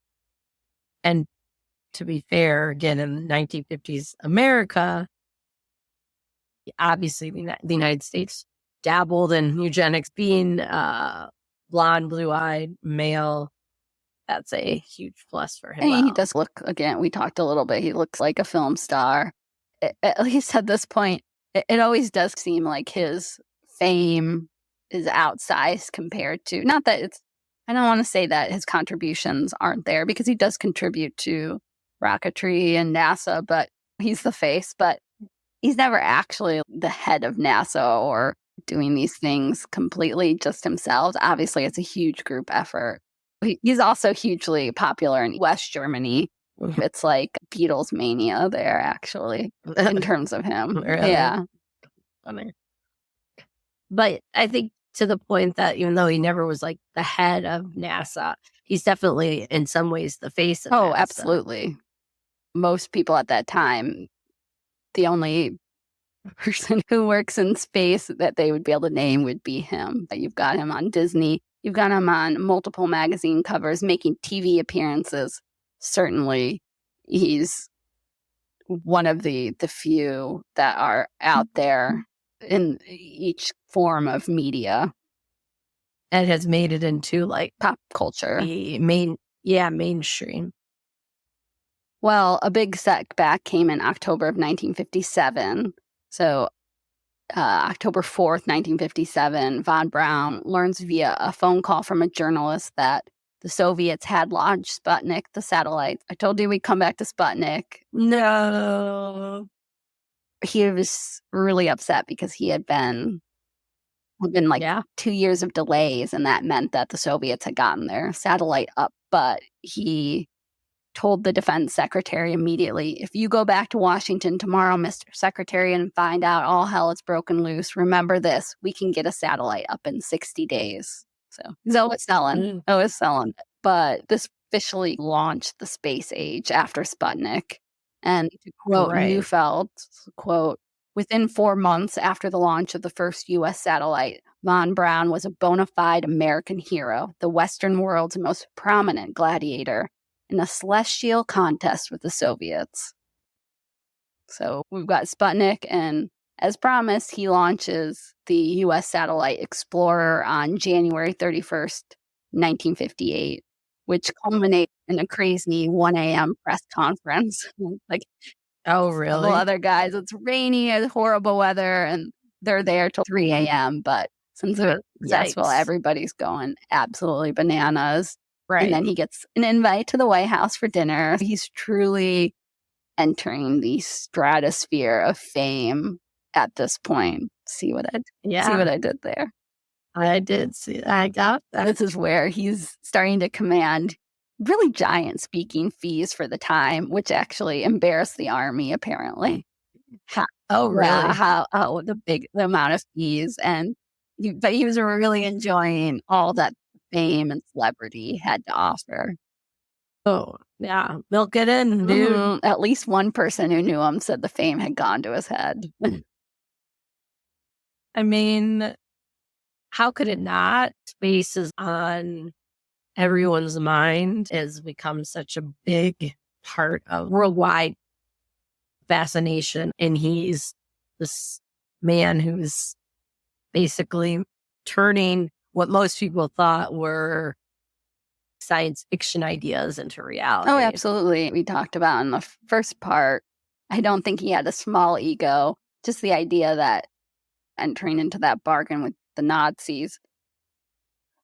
And to be fair, again, in 1950s America, obviously the United States dabbled in eugenics. Being blonde, blue-eyed, male, that's a huge plus for him. And he does look, again, we talked a little bit, he looks like a film star. At least at this point, it always does seem like his fame is outsized compared to, not that it's, I don't want to say that his contributions aren't there, because he does contribute to rocketry and NASA, but he's the face, but he's never actually the head of NASA or doing these things completely just himself. Obviously, it's a huge group effort. He's also hugely popular in West Germany. It's like Beatles mania there, actually, in terms of him. Really? Yeah. Funny. But I think to the point that even though he never was like the head of NASA, he's definitely in some ways the face of NASA. Absolutely. Most people at that time, the only person who works in space that they would be able to name would be him. You've got him on Disney. You've got him on multiple magazine covers, making TV appearances. Certainly, he's one of the few that are out there in each form of media. And has made it into like pop culture. Mainstream. Well, a big setback came in October of 1957. So October 4th, 1957, Von Braun learns via a phone call from a journalist that the Soviets had launched Sputnik, the satellite. I told you we'd come back to Sputnik. No. He was really upset because had been like 2 years of delays, and that meant that the Soviets had gotten their satellite up. But he told the defense secretary immediately, if you go back to Washington tomorrow, Mr. Secretary, and find out all hell is broken loose, remember this, we can get a satellite up in 60 days. So he's always selling. But this officially launched the space age after Sputnik. And to quote Neufeld, quote, within 4 months after the launch of the first U.S. satellite, Von Braun was a bona fide American hero, the Western world's most prominent gladiator, in a celestial contest with the Soviets. So we've got Sputnik, and as promised, he launches the U.S. satellite Explorer on January 31st, 1958, which culminates in a crazy 1 a.m. press conference. Like, oh, really? Several other guys. It's rainy, it's horrible weather, and they're there till 3 a.m. But since it was successful, everybody's going absolutely bananas. Right. And then he gets an invite to the White House for dinner. He's truly entering the stratosphere of fame at this point. See what I did there? I did see that. I got that. This is where he's starting to command really giant speaking fees for the time, which actually embarrassed the Army, apparently. Oh, really? The amount of fees. But he was really enjoying all that fame and celebrity had to offer. Oh, yeah. Milk it in, dude. Mm-hmm. At least one person who knew him said the fame had gone to his head. I mean, how could it not? Space is on everyone's mind, has become such a big part of worldwide fascination. And he's this man who's basically turning what most people thought were science fiction ideas into reality. Oh, absolutely. We talked about in the first part, I don't think he had a small ego, just the idea that entering into that bargain with the Nazis,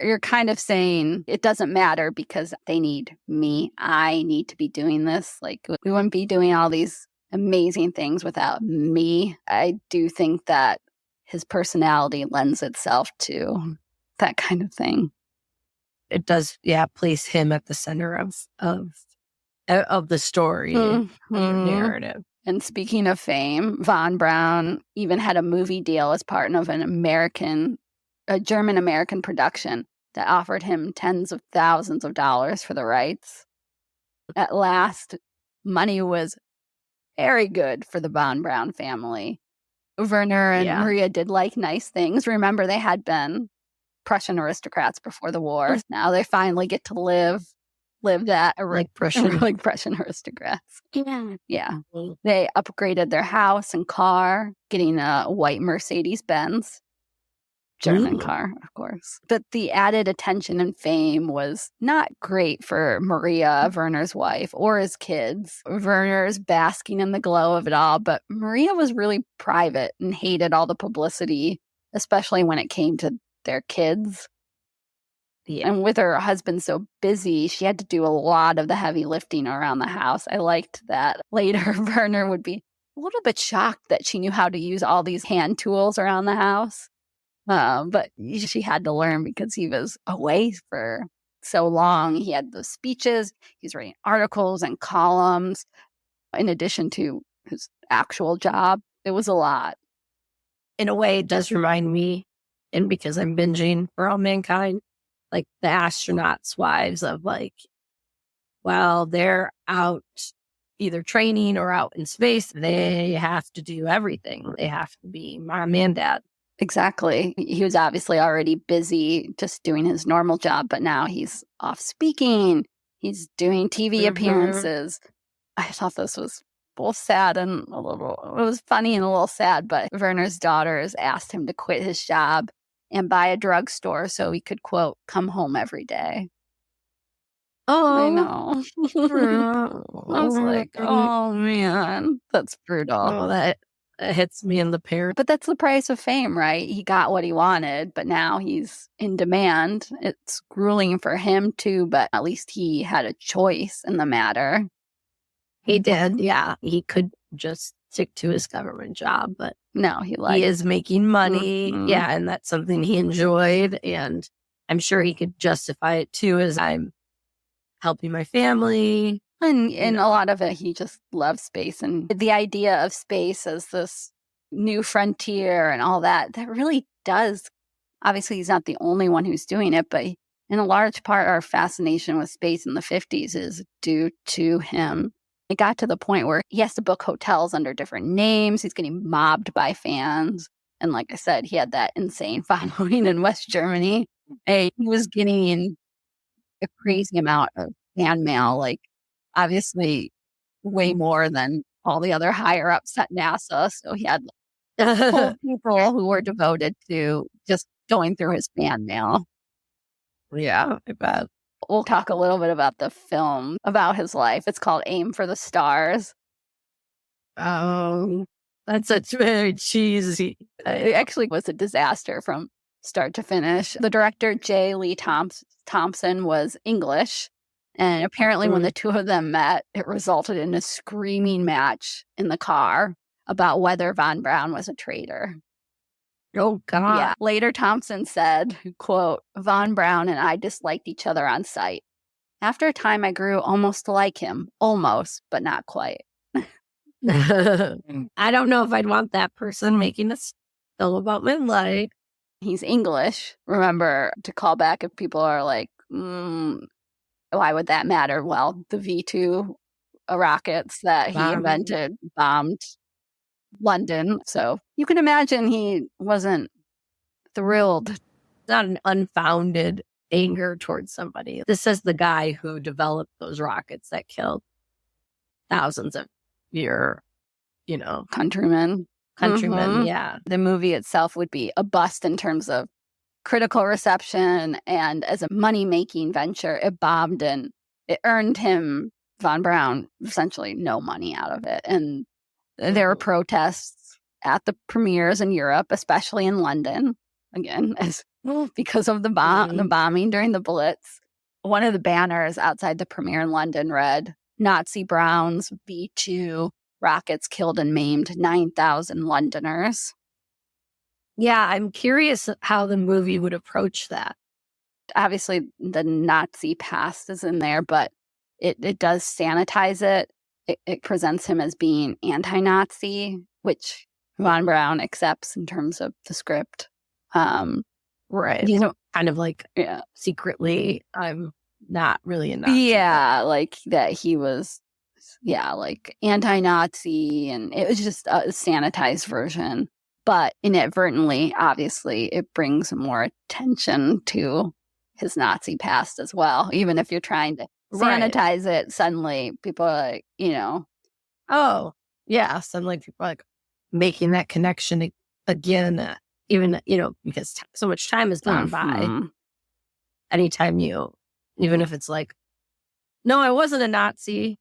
you're kind of saying it doesn't matter because they need me. I need to be doing this. Like, we wouldn't be doing all these amazing things without me. I do think that his personality lends itself to that kind of thing. It does, place him at the center of the story, of the narrative. And speaking of fame, Von Braun even had a movie deal as part of a German-American production that offered him tens of thousands of dollars for the rights. At last, money was very good for the Von Braun family. Wernher and Maria did like nice things. Remember, they had been Prussian aristocrats before the war. Now they finally get to live that like Prussian aristocrats. Yeah. They upgraded their house and car, getting a white Mercedes-Benz. German car, of course. But the added attention and fame was not great for Maria, Wernher's wife, or his kids. Wernher's basking in the glow of it all, but Maria was really private and hated all the publicity, especially when it came to their kids. Yeah. And with her husband so busy, she had to do a lot of the heavy lifting around the house. I liked that. Later, Wernher would be a little bit shocked that she knew how to use all these hand tools around the house. But she had to learn because he was away for so long. He had those speeches, he's writing articles and columns, in addition to his actual job. It was a lot. In a way, it does remind me, and because I'm binging For All Mankind, like the astronauts' wives of while they're out either training or out in space, they have to do everything. They have to be mom and dad. Exactly. He was obviously already busy just doing his normal job, but now he's off speaking. He's doing TV appearances. I thought this was both sad and it was funny and a little sad, but Wernher's daughters asked him to quit his job and buy a drugstore so he could, quote, come home every day. I Oh, know. I was like, oh man, that's brutal. oh, that hits me in the pear. But that's the price of fame, right? He got what he wanted, but now he's in demand. It's grueling for him too, but at least he had a choice in the matter. He did, yeah. He could just stick to his government job, but No, he he is making money. Mhm. Yeah, and that's something he enjoyed. And I'm sure he could justify it too, as I'm helping my family. And know. a lot of it, he just loves space and the idea of space as this new frontier and all that. That really does. Obviously, he's not the only one who's doing it, but in a large part, our fascination with space in the 50s is due to him. It got to the point where he has to book hotels under different names. He's getting mobbed by fans. And like I said, he had that insane following in West Germany. He was getting a crazy amount of fan mail, like obviously way more than all the other higher ups at NASA. So he had whole people who were devoted to just going through his fan mail. Yeah, I bet. We'll talk a little bit about the film about his life. It's called Aim for the Stars. That's such very cheesy. It actually was a disaster from start to finish. The director, J. Lee Thompson, was English. And apparently when the two of them met, it resulted in a screaming match in the car about whether Von Braun was a traitor. Oh, God. Yeah. Later, Thompson said, quote, Von Braun and I disliked each other on sight. After a time, I grew almost to like him. Almost, but not quite. I don't know if I'd want that person making a film about my life. He's English. Remember to call back if people are like, why would that matter? Well, the V2 rockets that he invented bombed London. So you can imagine he wasn't thrilled. Not an unfounded anger towards somebody. This is the guy who developed those rockets that killed thousands of your, countrymen. Yeah. The movie itself would be a bust in terms of critical reception, and as a money-making venture, it bombed and it earned him, Von Braun, essentially no money out of it. And there were protests at the premieres in Europe, especially in London, again, because of the bombing during the Blitz. One of the banners outside the premiere in London read, Nazi Browns V2 rockets killed and maimed 9,000 Londoners. Yeah, I'm curious how the movie would approach that. Obviously, the Nazi past is in there, but it does sanitize it. It presents him as being anti-Nazi, which Von Braun accepts in terms of the script. Right. Kind of like, secretly, I'm not really a Nazi. Yeah, like that he was, like anti-Nazi, and it was just a sanitized version. But inadvertently, obviously, it brings more attention to his Nazi past as well. Even if you're trying to sanitize it, suddenly people are like, oh, yeah. Suddenly people are like making that connection again, even, because so much time has gone by. Anytime even if it's like, no, I wasn't a Nazi.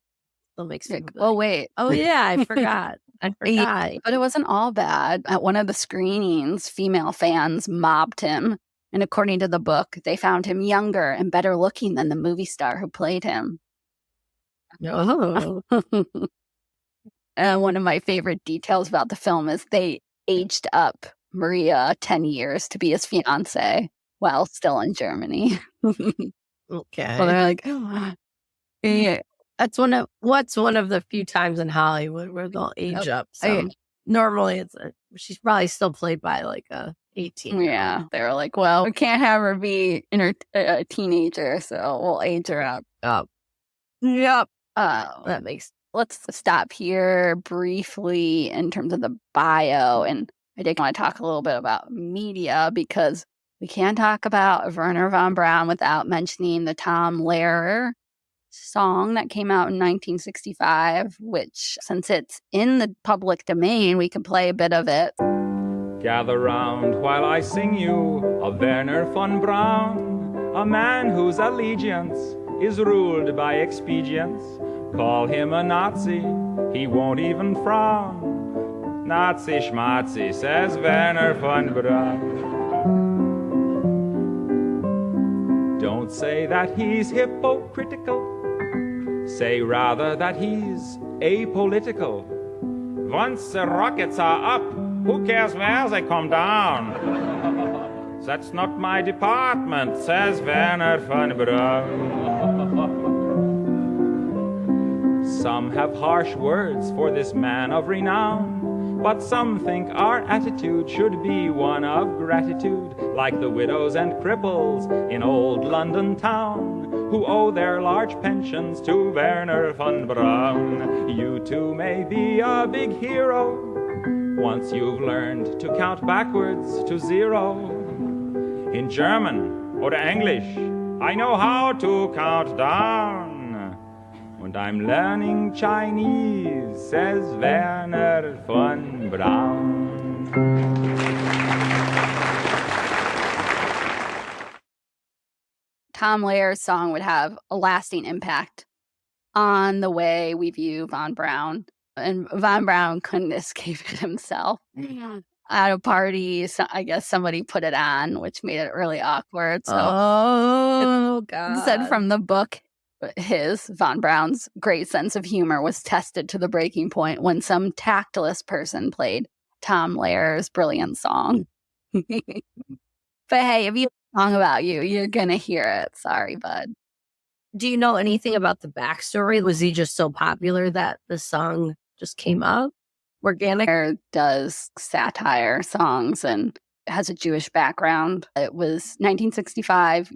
Still makes me wait. Oh, yeah, I forgot. Yeah, but it wasn't all bad. At one of the screenings, female fans mobbed him. And according to the book, they found him younger and better looking than the movie star who played him. Oh. One of my favorite details about the film is they aged up Maria 10 years to be his fiance while still in Germany. Okay. Well, they're like, yeah. That's one of the few times in Hollywood where they'll age up. Normally, she's probably still played by like a 18. Yeah, they were like, well, we can't have her be a teenager, so we'll age her up. Yep. That makes. Let's stop here briefly in terms of the bio, and I did want to talk a little bit about media because we can't talk about Wernher Von Braun without mentioning the Tom Lehrer song that came out in 1965, which, since it's in the public domain, we can play a bit of it. Gather round while I sing you of Wernher von Braun, a man whose allegiance is ruled by expedience. Call him a Nazi, he won't even frown. Nazi schmazi, says Wernher von Braun. Don't say that he's hypocritical, say rather that he's apolitical. Once the rockets are up, who cares where they come down? That's not my department, says Wernher von Braun. Some have harsh words for this man of renown, but some think our attitude should be one of gratitude, like the widows and cripples in old London town, who owe their large pensions to Wernher von Braun. You too may be a big hero once you've learned to count backwards to 0. In German or English, I know how to count down. And I'm learning Chinese, says Wernher von Braun. Tom Lehrer's song would have a lasting impact on the way we view Von Braun. And Von Braun couldn't escape it himself. At a party, so I guess somebody put it on, which made it really awkward. So God. said from the book, Von Braun's great sense of humor was tested to the breaking point when some tactless person played Tom Lehrer's brilliant song. But hey, if you have a song about you, you're going to hear it. Sorry, bud. Do you know anything about the backstory? Was he just so popular that the song just came up? Organic? Lehr does satire songs and has a Jewish background. It was 1965.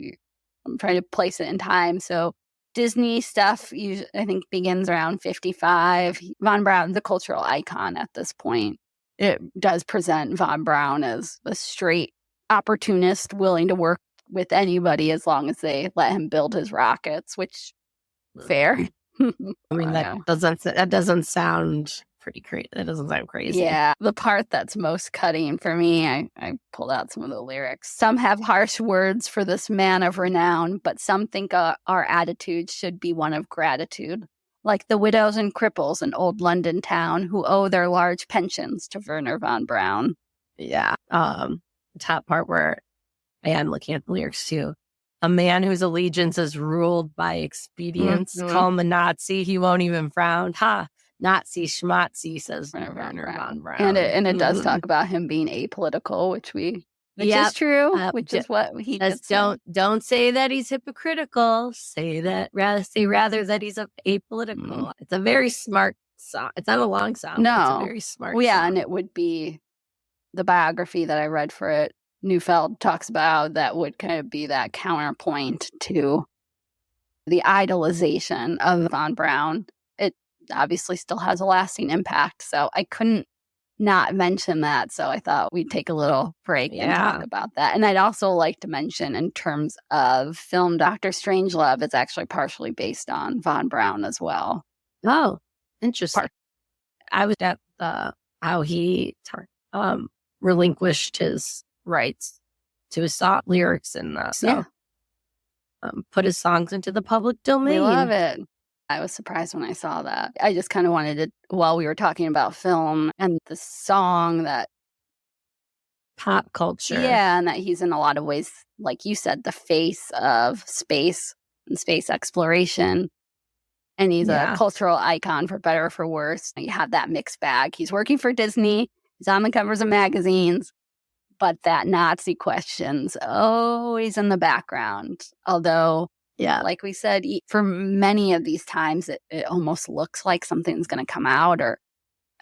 I'm trying to place it in time. So Disney stuff, I think, begins around 55. Von Braun, the cultural icon at this point. It does present Von Braun as a straight opportunist willing to work with anybody as long as they let him build his rockets, which fair. I mean, that doesn't sound pretty crazy. That doesn't sound crazy. Yeah. The part that's most cutting for me, I pulled out some of the lyrics. Some have harsh words for this man of renown, but some think our attitude should be one of gratitude, like the widows and cripples in old London town who owe their large pensions to Wernher von Braun. Yeah. The top part where I am looking at the lyrics too. A man whose allegiance is ruled by expedience. Mm-hmm. Call him a Nazi, he won't even frown. Ha! Nazi schmatzi, says Wernher von Braun. And it does talk about him being apolitical, which is true, which is what he does. Don't say that he's hypocritical. Say rather that he's apolitical. It's a very smart song. It's not a long song. No, it's a very smart song. And it would be the biography that I read for it. Neufeld talks about that would kind of be that counterpoint to the idolization of Von Braun. It obviously still has a lasting impact, so I couldn't not mention that. So I thought we'd take a little break and talk about that. And I'd also like to mention, in terms of film, Dr. Strangelove is actually partially based on Von Braun as well. Oh, interesting. I was at how he relinquished his rights to his song lyrics and put his songs into the public domain. We love it. I was surprised when I saw that. I just kind of wanted to, while we were talking about film and the song, that pop culture. Yeah, and that he's in a lot of ways, like you said, the face of space and space exploration. And he's a cultural icon, for better or for worse. You have that mixed bag. He's working for Disney. He's on the covers of magazines. But that Nazi question's always in the background. Although, like we said, for many of these times, it almost looks like something's going to come out, or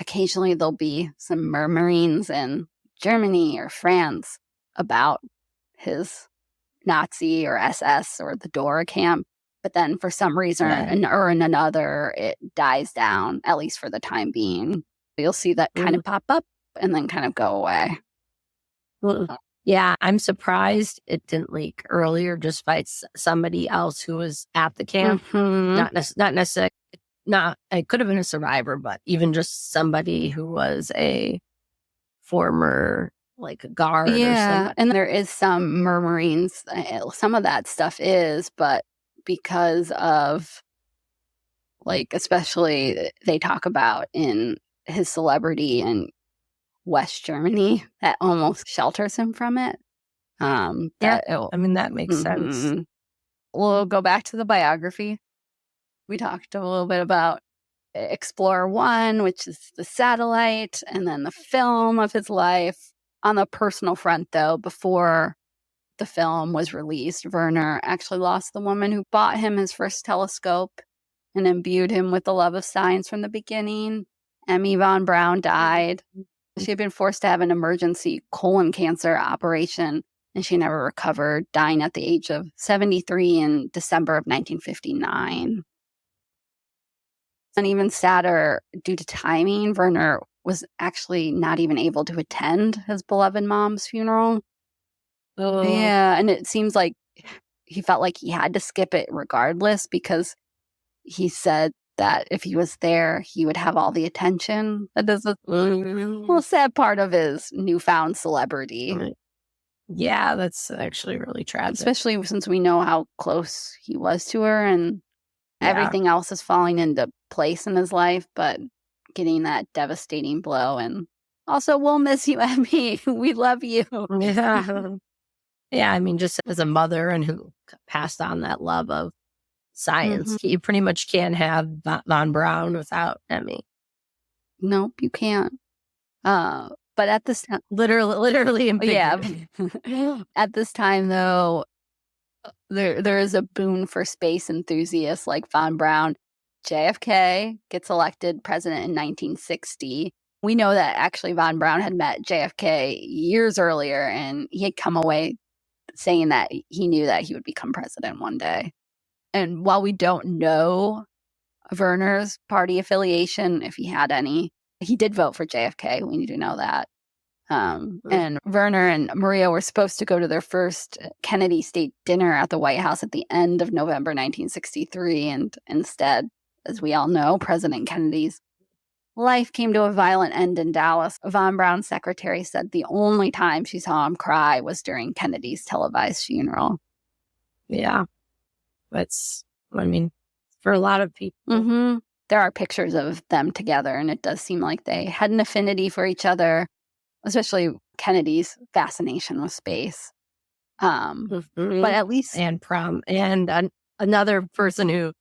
occasionally there'll be some murmurings in Germany or France about his Nazi or SS or the Dora camp. But then for some reason or in another, it dies down, at least for the time being. You'll see that kind of pop up and then kind of go away. Well, yeah, I'm surprised it didn't leak earlier, just by somebody else who was at the camp. Not necessarily, it could have been a survivor, but even just somebody who was a former, like, a guard or something. And there is some murmurings. Some of that stuff is, but because of, like, especially they talk about in his celebrity in West Germany that almost shelters him from it. That makes sense. We'll go back to the biography. We talked a little bit about Explorer 1, which is the satellite, and then the film of his life. On the personal front, though, before the film was released, Wernher actually lost the woman who bought him his first telescope and imbued him with the love of science from the beginning. Emmy Von Braun died. She had been forced to have an emergency colon cancer operation, and she never recovered, dying at the age of 73 in December of 1959. And even sadder, due to timing, Wernher was actually not even able to attend his beloved mom's funeral. Oh. Yeah, and it seems like he felt like he had to skip it regardless, because he said that if he was there, he would have all the attention. That is a little sad part of his newfound celebrity. Yeah, that's actually really tragic. Especially since we know how close he was to her, and everything else is falling into place in his life, but getting that devastating blow. And also, we'll miss you, Emmy. We love you. Yeah, I mean, just as a mother and who passed on that love of science, you pretty much can't have Von Braun without Emmy. Nope, you can't. But at this time, literally, at this time, though, there is a boon for space enthusiasts like Von Braun. JFK gets elected president in 1960. We know that actually Von Braun had met JFK years earlier, and he had come away saying that he knew that he would become president one day. And while we don't know Wernher's party affiliation, if he had any, he did vote for JFK. We need to know that. And Wernher and Maria were supposed to go to their first Kennedy State dinner at the White House at the end of November 1963. And instead, as we all know, President Kennedy's life came to a violent end in Dallas. Von Braun's secretary said the only time she saw him cry was during Kennedy's televised funeral. Yeah. For a lot of people. There are pictures of them together, and it does seem like they had an affinity for each other, especially Kennedy's fascination with space. But at least... And another person who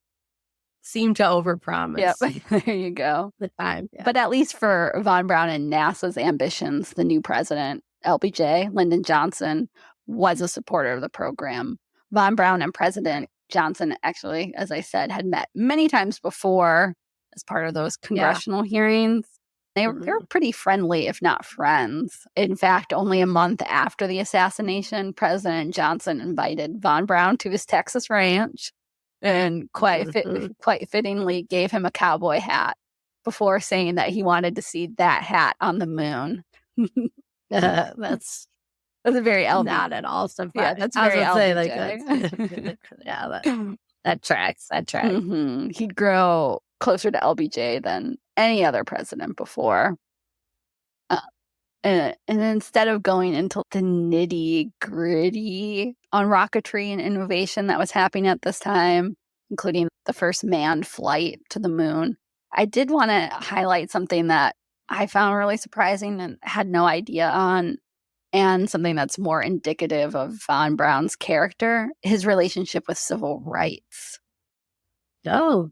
seemed to overpromise. Yep, there you go. The time. Yeah. But at least for Von Braun and NASA's ambitions, the new president, LBJ, Lyndon Johnson, was a supporter of the program. Von Braun and President Johnson, actually, as I said, had met many times before as part of those congressional hearings. They were pretty friendly, if not friends. In fact, only a month after the assassination, President Johnson invited Von Braun to his Texas ranch and quite fittingly gave him a cowboy hat before saying that he wanted to see that hat on the moon. That's a very LBJ. Not at all surprising. Yeah, that's very LBJ. That tracks. He'd grow closer to LBJ than any other president before. And instead of going into the nitty-gritty on rocketry and innovation that was happening at this time, including the first manned flight to the moon, I did want to highlight something that I found really surprising and had no idea on, and something that's more indicative of Von Braun's character, his relationship with civil rights. Oh,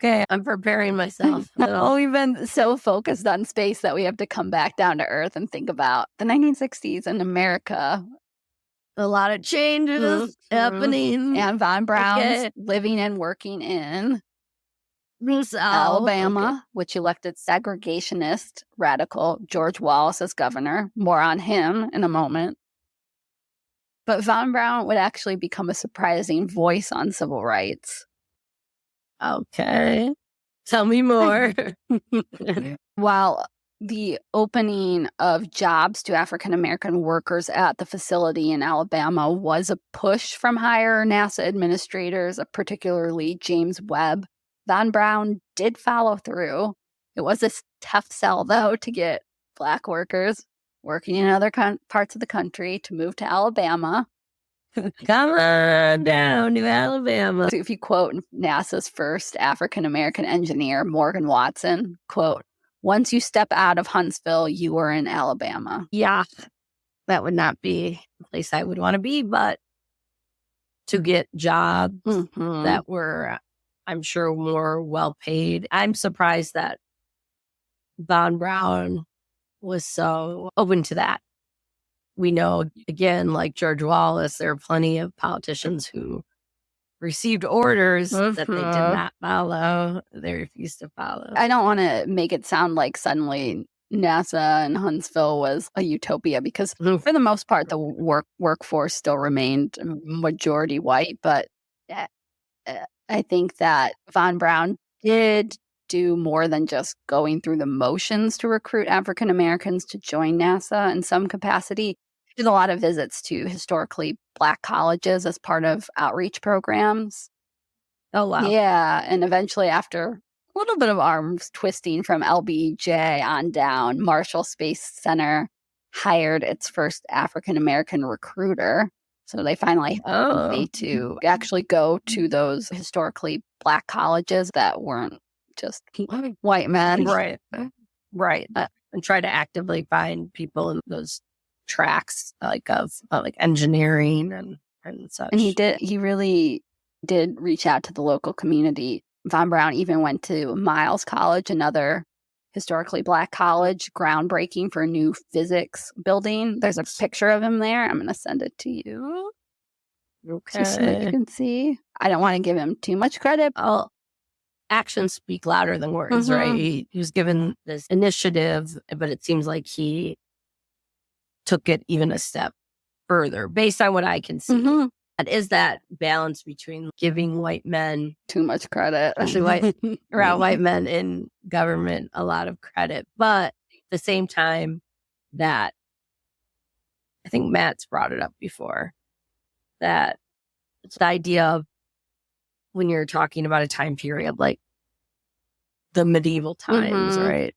okay. I'm preparing myself. We've been so focused on space that we have to come back down to Earth and think about the 1960s in America. A lot of changes happening. And Von Braun's living and working in Alabama, which elected segregationist radical George Wallace as governor. More on him in a moment. But Von Braun would actually become a surprising voice on civil rights. Okay. Tell me more. While the opening of jobs to African-American workers at the facility in Alabama was a push from higher NASA administrators, particularly James Webb, Von Braun did follow through. It was a tough sell, though, to get Black workers working in other parts of the country to move to Alabama. Come on down to Alabama. If you quote NASA's first African-American engineer, Morgan Watson, quote, "Once you step out of Huntsville, you are in Alabama." Yeah, that would not be a place I would want to be, but to get jobs that were, I'm sure, more well paid. I'm surprised that Von Braun was so open to that. We know, again, like George Wallace, there are plenty of politicians who received orders that they did not follow. They refused to follow. I don't want to make it sound like suddenly NASA and Huntsville was a utopia, because for the most part, the workforce still remained majority white. But I think that Von Braun did do more than just going through the motions to recruit African Americans to join NASA in some capacity. He did a lot of visits to historically Black colleges as part of outreach programs. Oh, wow. Yeah. And eventually, after a little bit of arms twisting from LBJ on down, Marshall Space Center hired its first African American recruiter. So they finally had me to actually go to those historically Black colleges that weren't just white men. Right. And try to actively find people in those tracks, like of like engineering and such. And he really did reach out to the local community. Von Braun even went to Miles College, another historically Black college, groundbreaking for a new physics building. There's a picture of him there. I'm going to send it to you. Okay. Just so that you can see. I don't want to give him too much credit. Actions speak louder than words, right? He was given this initiative, but it seems like he took it even a step further based on what I can see. And is that balance between giving white men too much credit, especially white men in government, a lot of credit, but at the same time that I think Matt's brought it up before, that it's the idea of when you're talking about a time period like the medieval times, right?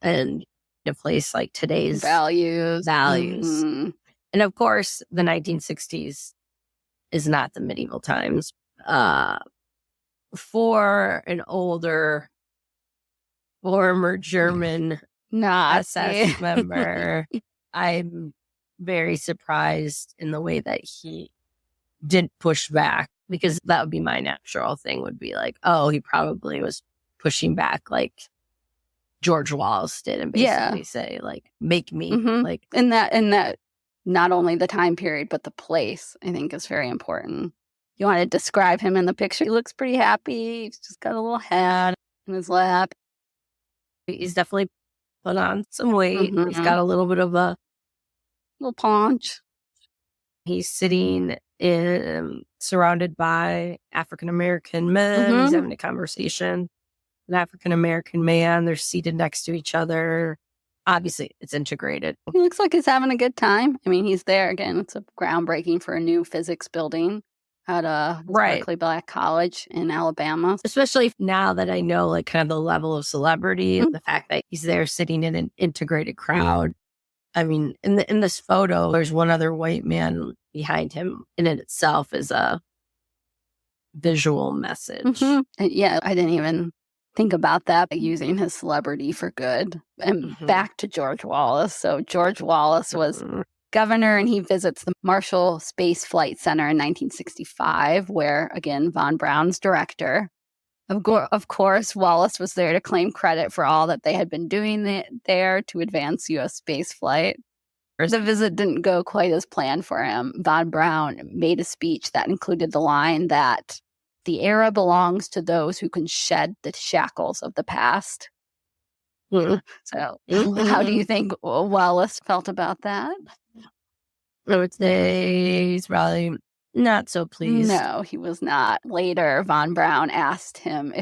And a place like today's values. And of course, the 1960s is not the medieval times. For an older, former German SS member, I'm very surprised in the way that he didn't push back, because that would be my natural thing, would be like, oh, he probably was pushing back like George Wallace did, and basically say like, make me like. And that not only the time period, but the place, I think, is very important. You want to describe him in the picture? He looks pretty happy. He's just got a little hat in his lap. He's definitely put on some weight. He's got a little bit of a little paunch. He's sitting surrounded by African-American men. He's having a conversation. An African-American man. They're seated next to each other. Obviously, it's integrated. He looks like he's having a good time. I mean, he's there again. It's a groundbreaking for a new physics building at a historically Black college in Alabama. Especially now that I know like kind of the level of celebrity, the fact that he's there sitting in an integrated crowd. I mean, in this photo, there's one other white man behind him, and in itself is a visual message. And yeah, I didn't even think about that, using his celebrity for good. And back to George Wallace. So George Wallace was governor, and he visits the Marshall Space Flight Center in 1965, where, again, Von Braun's director. Of course, Wallace was there to claim credit for all that they had been doing there to advance U.S. space flight. The visit didn't go quite as planned for him. Von Braun made a speech that included the line that the era belongs to those who can shed the shackles of the past. So how do you think Wallace felt about that? I would say he's probably not so pleased. No, he was not. Later, Von Braun asked him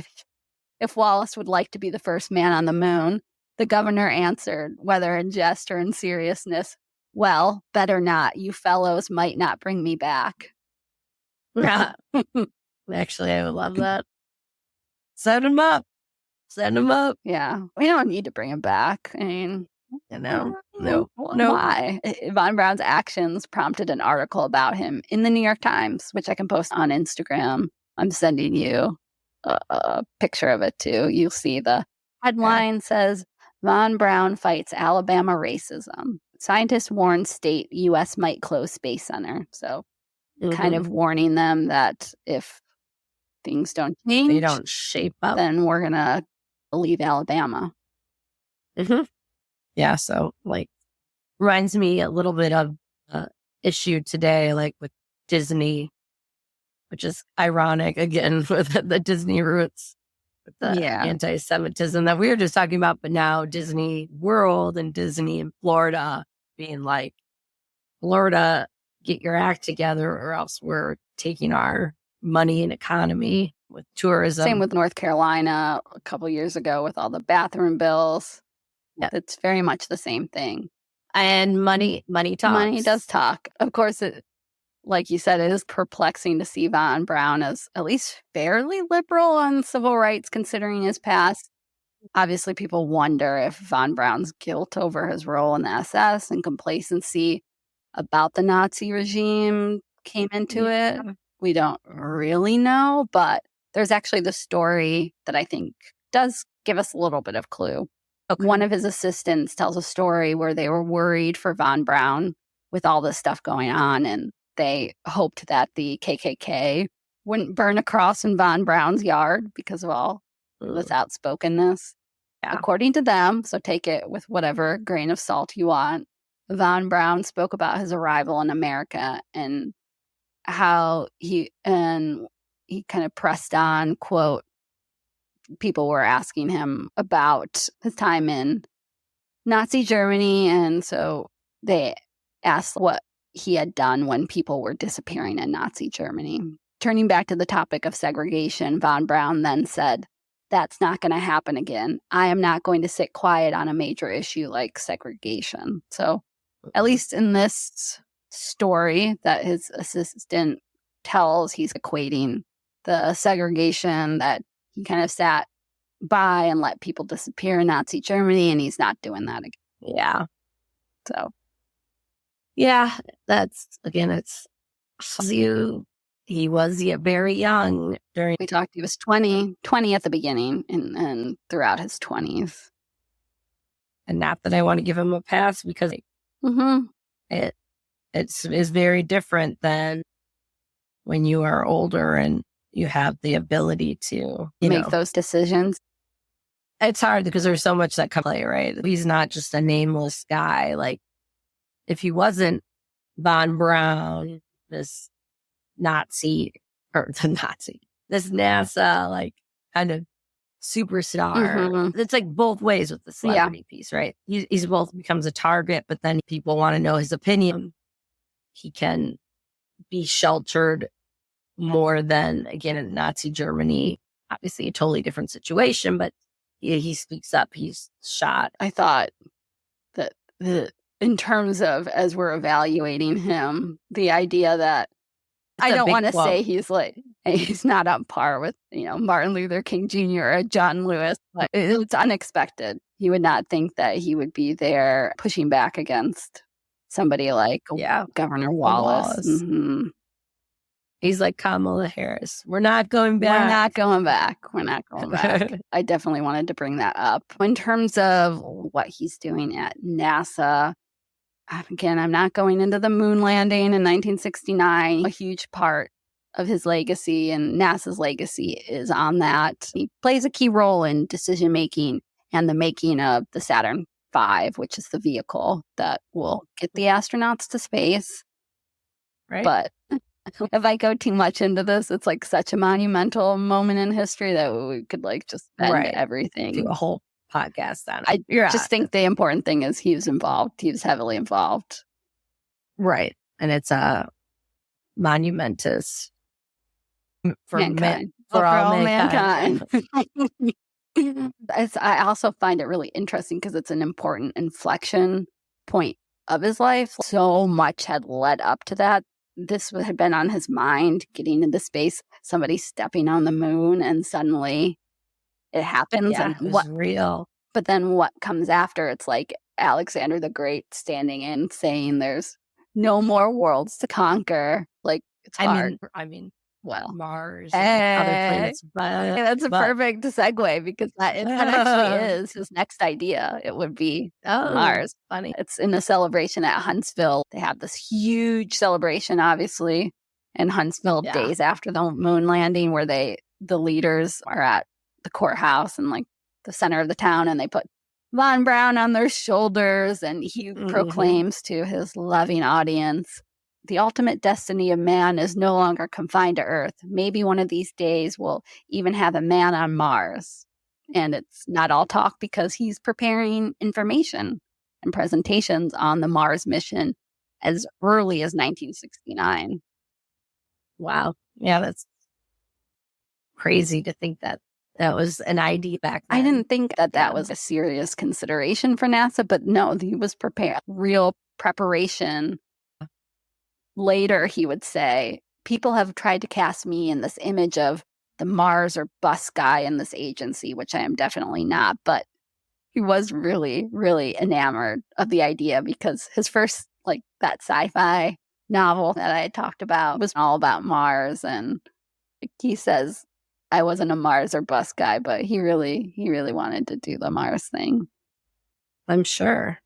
if Wallace would like to be the first man on the moon. The governor answered, whether in jest or in seriousness, "Well, better not. You fellows might not bring me back." Actually, I would love that. Send him up. Send him up. Yeah. We don't need to bring him back. I mean, No. Why? Von Braun's actions prompted an article about him in the New York Times, which I can post on Instagram. I'm sending you a picture of it too. You'll see the headline says, Von Braun fights Alabama racism. Scientists warn state U.S. might close Space Center. So kind of warning them that if things don't change, they don't shape up, then we're going to leave Alabama. Yeah, so like reminds me a little bit of issue today, like with Disney, which is ironic again with the Disney roots, with the anti-Semitism that we were just talking about, but now Disney World and Disney in Florida being like, Florida, get your act together or else we're taking our money and economy with tourism. Same with North Carolina a couple years ago with all the bathroom bills. Yeah. It's very much the same thing. And money talks. Money does talk. Of course, like you said, it is perplexing to see Von Braun as at least fairly liberal on civil rights considering his past. Obviously, people wonder if Von Braun's guilt over his role in the SS and complacency about the Nazi regime came into it. We don't really know, but there's actually the story that I think does give us a little bit of clue. Okay. One of his assistants tells a story where they were worried for Von Braun with all this stuff going on, and they hoped that the KKK wouldn't burn a cross in Von Braun's yard because of all this outspokenness. Yeah. According to them, so take it with whatever grain of salt you want, Von Braun spoke about his arrival in America and how he kind of pressed on, quote, people were asking him about his time in Nazi Germany. And so they asked what he had done when people were disappearing in Nazi Germany. Turning back to the topic of segregation, Von Braun then said, that's not going to happen again. I am not going to sit quiet on a major issue like segregation. So at least in this story that his assistant tells, he's equating the segregation that he kind of sat by and let people disappear in Nazi Germany, and he's not doing that again. Yeah. So. Yeah, that's, again, it's he was very young during. We talked, he was 20 at the beginning and throughout his 20s. And not that I want to give him a pass because it is very different than when you are older and you have the ability to make those decisions. It's hard because there's so much that can play, right? He's not just a nameless guy. Like, if he wasn't Von Braun, this NASA, like, kind of superstar. It's like both ways with the celebrity piece, right? He's both becomes a target, but then people want to know his opinion. He can be sheltered more than, again, in Nazi Germany. Obviously a totally different situation, but he speaks up. He's shot. I thought that in terms of, as we're evaluating him, the idea that I don't want to say he's not on par with, Martin Luther King Jr. or John Lewis, but it's unexpected. You would not think that he would be there pushing back against somebody like Governor Wallace. He's like Kamala Harris. We're not going back. We're not going back. I definitely wanted to bring that up. In terms of what he's doing at NASA, again, I'm not going into the moon landing in 1969. A huge part of his legacy and NASA's legacy is on that. He plays a key role in decision-making and the making of the Saturn V, which is the vehicle that will get the astronauts to space. Right. But if I go too much into this, it's like such a monumental moment in history that we could just end everything. Do a whole podcast on it. I just think the important thing is he was involved. He was heavily involved. Right. And it's a monumentous for mankind. For all mankind. I also find it really interesting because it's an important inflection point of his life. So much had led up to that. This had been on his mind, getting into space, somebody stepping on the moon, and suddenly it happens. Yeah, and it was real. But then what comes after? It's like Alexander the Great standing in saying there's no more worlds to conquer. Like, it's hard. I mean, Well, Mars and other planets, but that's a perfect segue because that actually is his next idea. It would be Mars. Funny. It's in a celebration at Huntsville. They have this huge celebration, obviously, in Huntsville days after the moon landing, where the leaders are at the courthouse and like the center of the town, and they put Von Braun on their shoulders, and he proclaims to his loving audience, the ultimate destiny of man is no longer confined to Earth. Maybe one of these days we'll even have a man on Mars. And it's not all talk because he's preparing information and presentations on the Mars mission as early as 1969. Wow. Yeah, that's crazy to think that was an idea back then. I didn't think that was a serious consideration for NASA, but no, he was prepared. Real preparation. Later, he would say, people have tried to cast me in this image of the Mars or bus guy in this agency, which I am definitely not. But he was really, really enamored of the idea because his first, like, that sci-fi novel that I had talked about was all about Mars. And he says, I wasn't a Mars or bus guy, but he really wanted to do the Mars thing. I'm sure.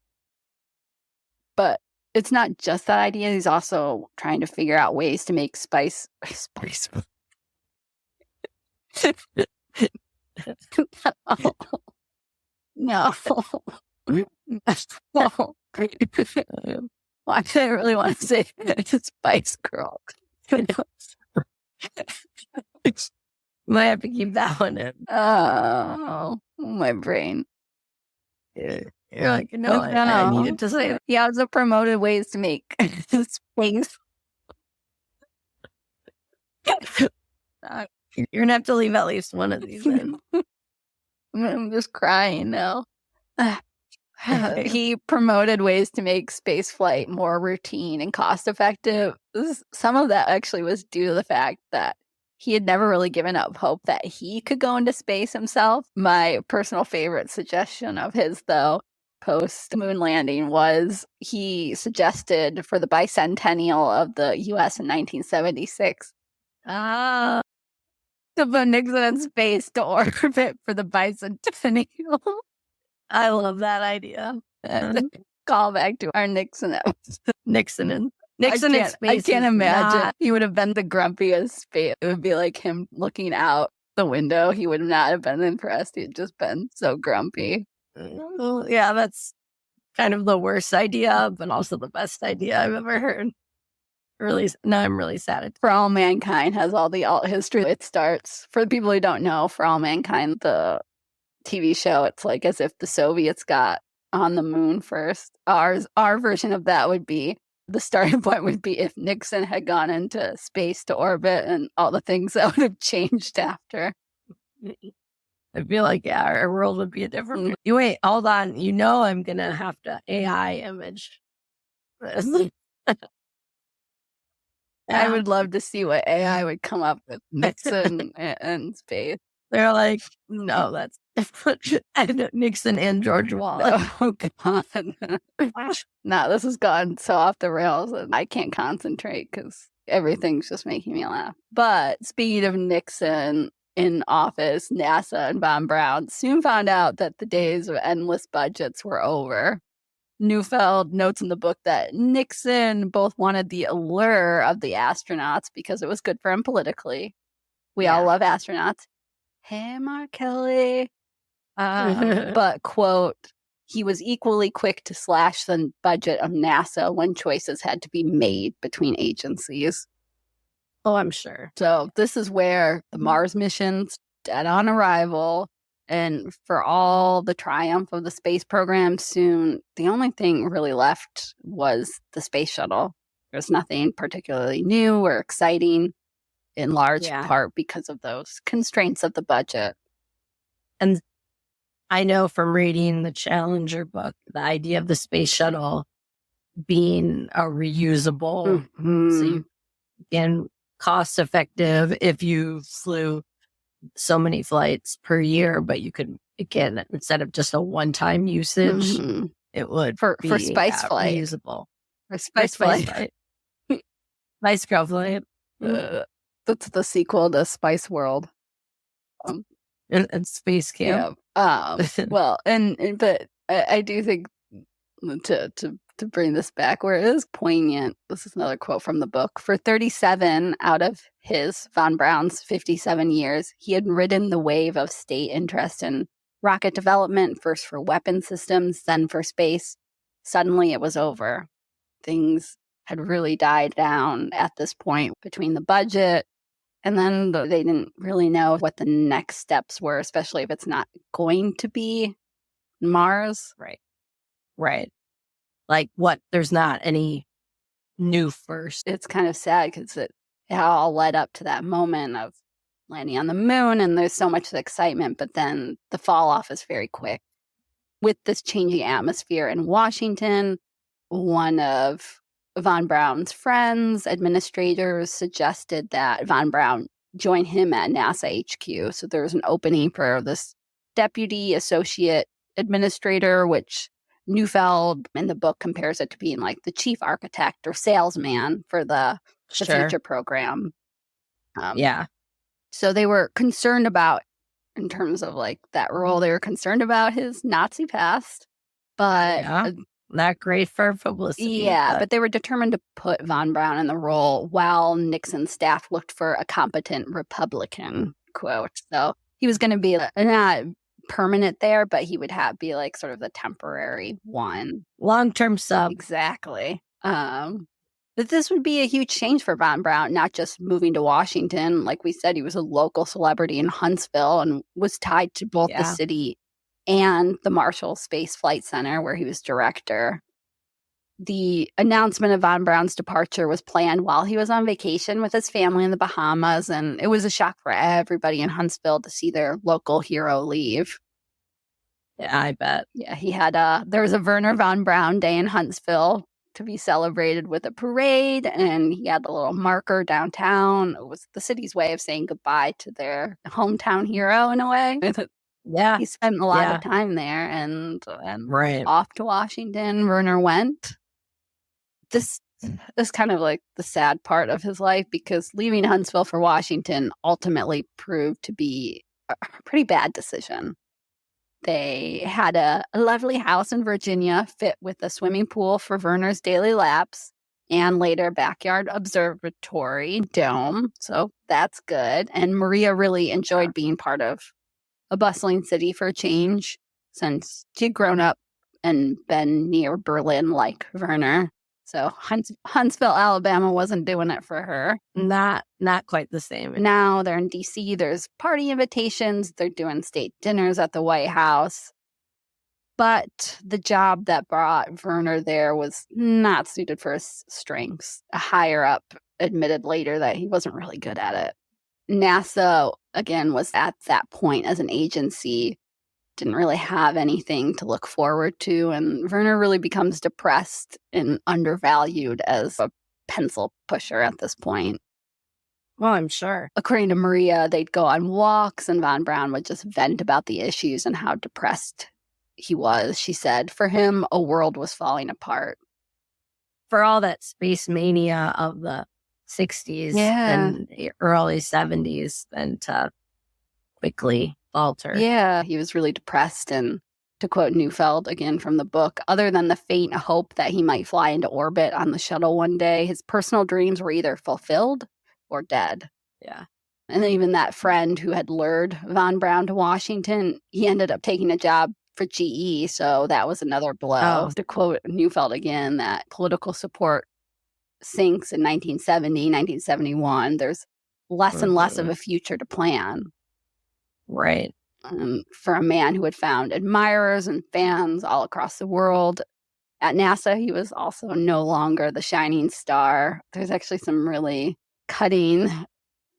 But it's not just that idea. He's also trying to figure out ways to make spice. No. Well, I didn't really want to say Spice Girl. Might have to keep that one in. Oh, my brain. You're like, no, I needed to say it. He also promoted ways to make space. You're gonna have to leave at least one of these in. I'm just crying now. He promoted ways to make space flight more routine and cost effective. Some of that actually was due to the fact that he had never really given up hope that he could go into space himself. My personal favorite suggestion of his, though, post-moon landing was he suggested for the bicentennial of the U.S. in 1976 to put Nixon in space to orbit for the bicentennial. I love that idea. Call back to our Nixon episode. Nixon in space. I can't imagine. He would have been the grumpiest space. It would be like him looking out the window. He would not have been impressed. He'd just been so grumpy. Yeah, that's kind of the worst idea, but also the best idea I've ever heard. I'm really sad. For All Mankind has all the alt history. It starts, for the people who don't know, For All Mankind, the TV show, it's like as if the Soviets got on the moon first. Our version of that would be, the starting point would be if Nixon had gone into space to orbit and all the things that would have changed after. I feel like, yeah, our world would be a different place. You wait, hold on. You know I'm going to have to AI image this. I would love to see what AI would come up with Nixon and space. They're like, no, that's Nixon and George Wallace. Oh, God. No, this has gone so off the rails and I can't concentrate because everything's just making me laugh. But speaking of Nixon in office, NASA and Von Braun soon found out that the days of endless budgets were over. Neufeld notes in the book that Nixon both wanted the allure of the astronauts because it was good for him politically. We all love astronauts. Hey, Mark Kelly. But, quote, he was equally quick to slash the budget of NASA when choices had to be made between agencies. Oh, I'm sure. So this is where the Mars mission's dead on arrival. And for all the triumph of the space program, soon the only thing really left was the space shuttle. There's nothing particularly new or exciting, in large part because of those constraints of the budget. And I know from reading the Challenger book, the idea of the space shuttle being a reusable, so you can cost effective if you flew so many flights per year, but you could, again, instead of just a one-time usage, it would for be Spice Flight. reusable. For For Spice Spice Flight. Flight. Spice Girl Flight. That's the sequel to Spice World. And Space Camp. Yeah. Well, but I do think to bring this back where it is poignant. This is another quote from the book. For 37 out of his Von Braun's 57 years, he had ridden the wave of state interest in rocket development, first for weapon systems, then for space. Suddenly it was over. Things had really died down at this point between the budget, and then they didn't really know what the next steps were, especially if it's not going to be Mars. Right. Like what? There's not any new first. It's kind of sad because it all led up to that moment of landing on the moon, and there's so much excitement, but then the fall off is very quick. With this changing atmosphere in Washington, one of Von Braun's friends, administrators, suggested that Von Braun join him at NASA HQ. So there was an opening for this deputy associate administrator, which Neufeld in the book compares it to being like the chief architect or salesman for the future program. Yeah. So they were concerned about, in terms of like that role, they were concerned about his Nazi past, but not great for publicity. Yeah, but they were determined to put Von Braun in the role while Nixon's staff looked for a competent Republican, quote. So he was going to be not permanent there, but he would be like sort of the temporary one. Long-term sub. Exactly. But this would be a huge change for Von Braun, not just moving to Washington. Like we said, he was a local celebrity in Huntsville and was tied to both the city and the Marshall Space Flight Center, where he was director. The announcement of Von Braun's departure was planned while he was on vacation with his family in the Bahamas, and it was a shock for everybody in Huntsville to see their local hero leave. Yeah, I bet. Yeah, he had there was a Wernher Von Braun Day in Huntsville to be celebrated with a parade, and he had a little marker downtown. It was the city's way of saying goodbye to their hometown hero in a way. Yeah. He spent a lot of time there, and right off to Washington, Wernher went. This is kind of like the sad part of his life, because leaving Huntsville for Washington ultimately proved to be a pretty bad decision. They had a lovely house in Virginia fit with a swimming pool for Wernher's daily laps, and later backyard observatory dome. So that's good. And Maria really enjoyed being part of a bustling city for a change, since she had grown up and been near Berlin like Wernher. So Huntsville, Alabama wasn't doing it for her. Not quite the same. Now they're in D.C. There's party invitations. They're doing state dinners at the White House. But the job that brought Wernher there was not suited for his strengths. A higher up admitted later that he wasn't really good at it. NASA, again, was at that point as an agency, didn't really have anything to look forward to, and Wernher really becomes depressed and undervalued as a pencil pusher at this point. Well, I'm sure. According to Maria, they'd go on walks, and Von Braun would just vent about the issues and how depressed he was. She said, for him, a world was falling apart. For all that space mania of the 60s and early 70s, and to quickly falter. Yeah, he was really depressed, and to quote Neufeld again from the book, other than the faint hope that he might fly into orbit on the shuttle one day, his personal dreams were either fulfilled or dead. Yeah. And even that friend who had lured Von Braun to Washington, he ended up taking a job for GE, so that was another blow. To quote Neufeld again, that political support sinks in 1970, 1971. There's less and less of a future to plan. Right. For a man who had found admirers and fans all across the world. At NASA, he was also no longer the shining star. There's actually some really cutting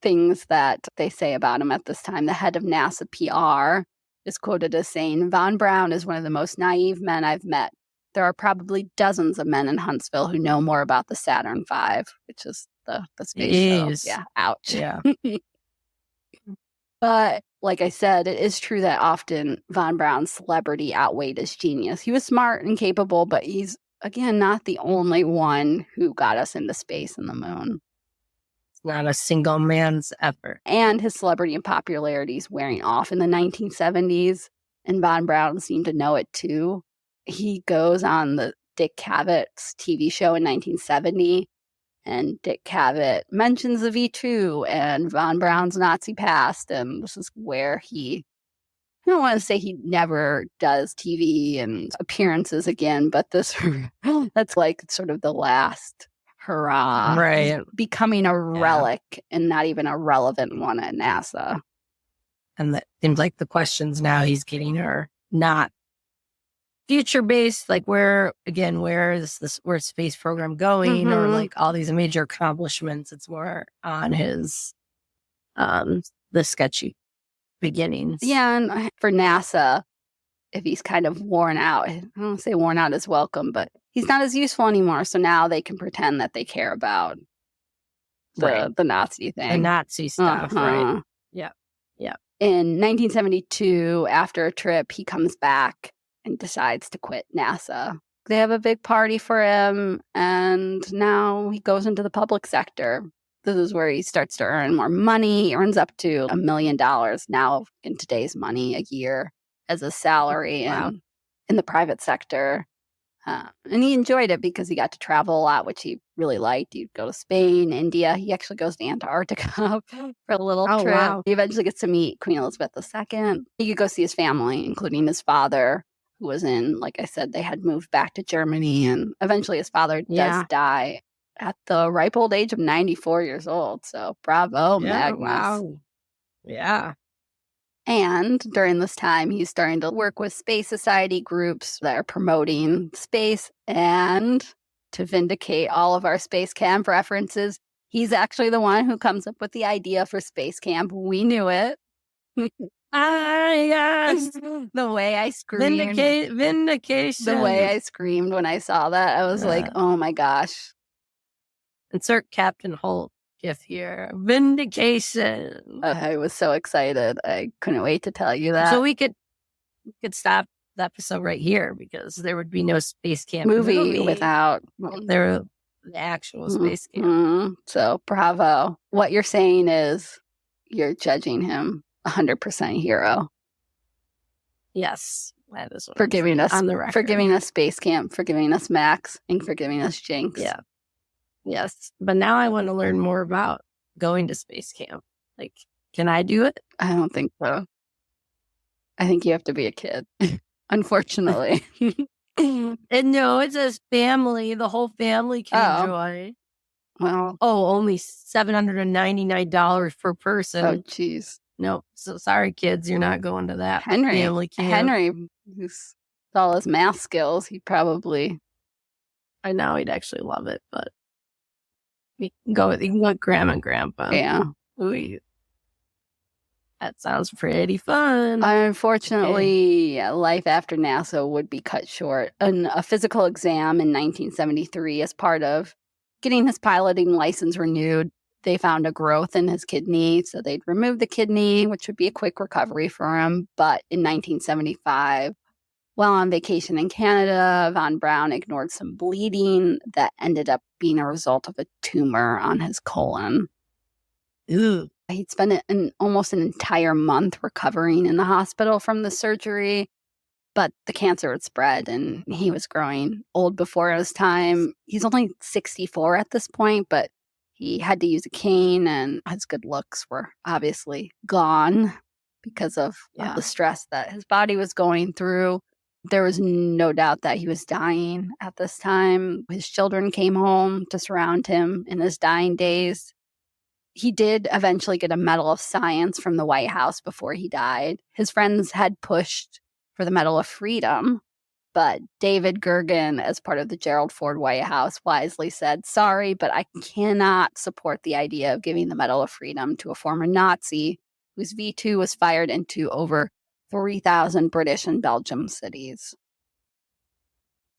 things that they say about him at this time. The head of NASA PR is quoted as saying, Von Braun is one of the most naive men I've met. There are probably dozens of men in Huntsville who know more about the Saturn V, which is the space shuttle. Yeah, ouch. Yeah. But like I said, it is true that often Von Braun's celebrity outweighed his genius. He was smart and capable, but he's, again, not the only one who got us into space and the moon. It's not a single man's effort. And his celebrity and popularity is wearing off in the 1970s, and Von Braun seemed to know it too. He goes on the Dick Cavett TV show in 1970, and Dick Cavett mentions the V2 and Von Braun's Nazi past, and this is where I don't want to say he never does TV and appearances again, but that's like sort of the last hurrah. Right. He's becoming a relic and not even a relevant one at NASA. And that seems like the questions now he's getting are not future based, like where's the space program going, or like all these major accomplishments. It's more on his the sketchy beginnings. Yeah, and for NASA, if he's kind of worn out, I don't say worn out is welcome, but he's not as useful anymore. So now they can pretend that they care about the Nazi thing. The Nazi stuff, right? Yeah. Yeah. In 1972, after a trip, he comes back and decides to quit NASA. They have a big party for him, and now he goes into the public sector. This is where he starts to earn more money. He earns up to $1 million now in today's money a year as a salary in the private sector. And he enjoyed it because he got to travel a lot, which he really liked. He'd go to Spain, India. He actually goes to Antarctica for a little trip. Wow. He eventually gets to meet Queen Elizabeth II. He could go see his family, including his father, who was like I said, they had moved back to Germany. And eventually his father does die at the ripe old age of 94 years old. So bravo, Magnus. Wow. Yeah. And during this time, he's starting to work with Space Society groups that are promoting space. And to vindicate all of our Space Camp references, he's actually the one who comes up with the idea for Space Camp. We knew it. Yes. The way I screamed. Vindication. The way I screamed when I saw that, I was like, oh my gosh. Insert Captain Holt gif here. Vindication. I was so excited. I couldn't wait to tell you that. So we could stop the episode right here, because there would be no Space Camp movie without the actual Space Camp. So bravo. What you're saying is you're judging him 100% hero. Yes, that is what for giving us on the record. For giving us Space Camp, for giving us Max, and for giving us Jinx. Yeah. Yes. But now I want to learn more about going to Space Camp. Like, can I do it? I don't think so. I think you have to be a kid, unfortunately. And no, it says family. The whole family can join. Well, only $799 per person. Oh, jeez. No, so sorry, kids, you're not going to that family camp. Henry, who's all his math skills, he probably. I know he'd actually love it, but you can go with Grandma and Grandpa. Yeah. Ooh, that sounds pretty fun. Unfortunately, life after NASA would be cut short. A physical exam in 1973 as part of getting his piloting license renewed. They found a growth in his kidney, so they'd remove the kidney, which would be a quick recovery for him. But in 1975, while on vacation in Canada, Von Braun ignored some bleeding that ended up being a result of a tumor on his colon. Ew. He'd spent almost an entire month recovering in the hospital from the surgery, but the cancer had spread and he was growing old before his time. He's only 64 at this point, but he had to use a cane, and his good looks were obviously gone because of the stress that his body was going through. There was no doubt that he was dying at this time. His children came home to surround him in his dying days. He did eventually get a Medal of Science from the White House before he died. His friends had pushed for the Medal of Freedom, but David Gergen, as part of the Gerald Ford White House, wisely said, sorry, but I cannot support the idea of giving the Medal of Freedom to a former Nazi whose V2 was fired into over 3,000 British and Belgium cities.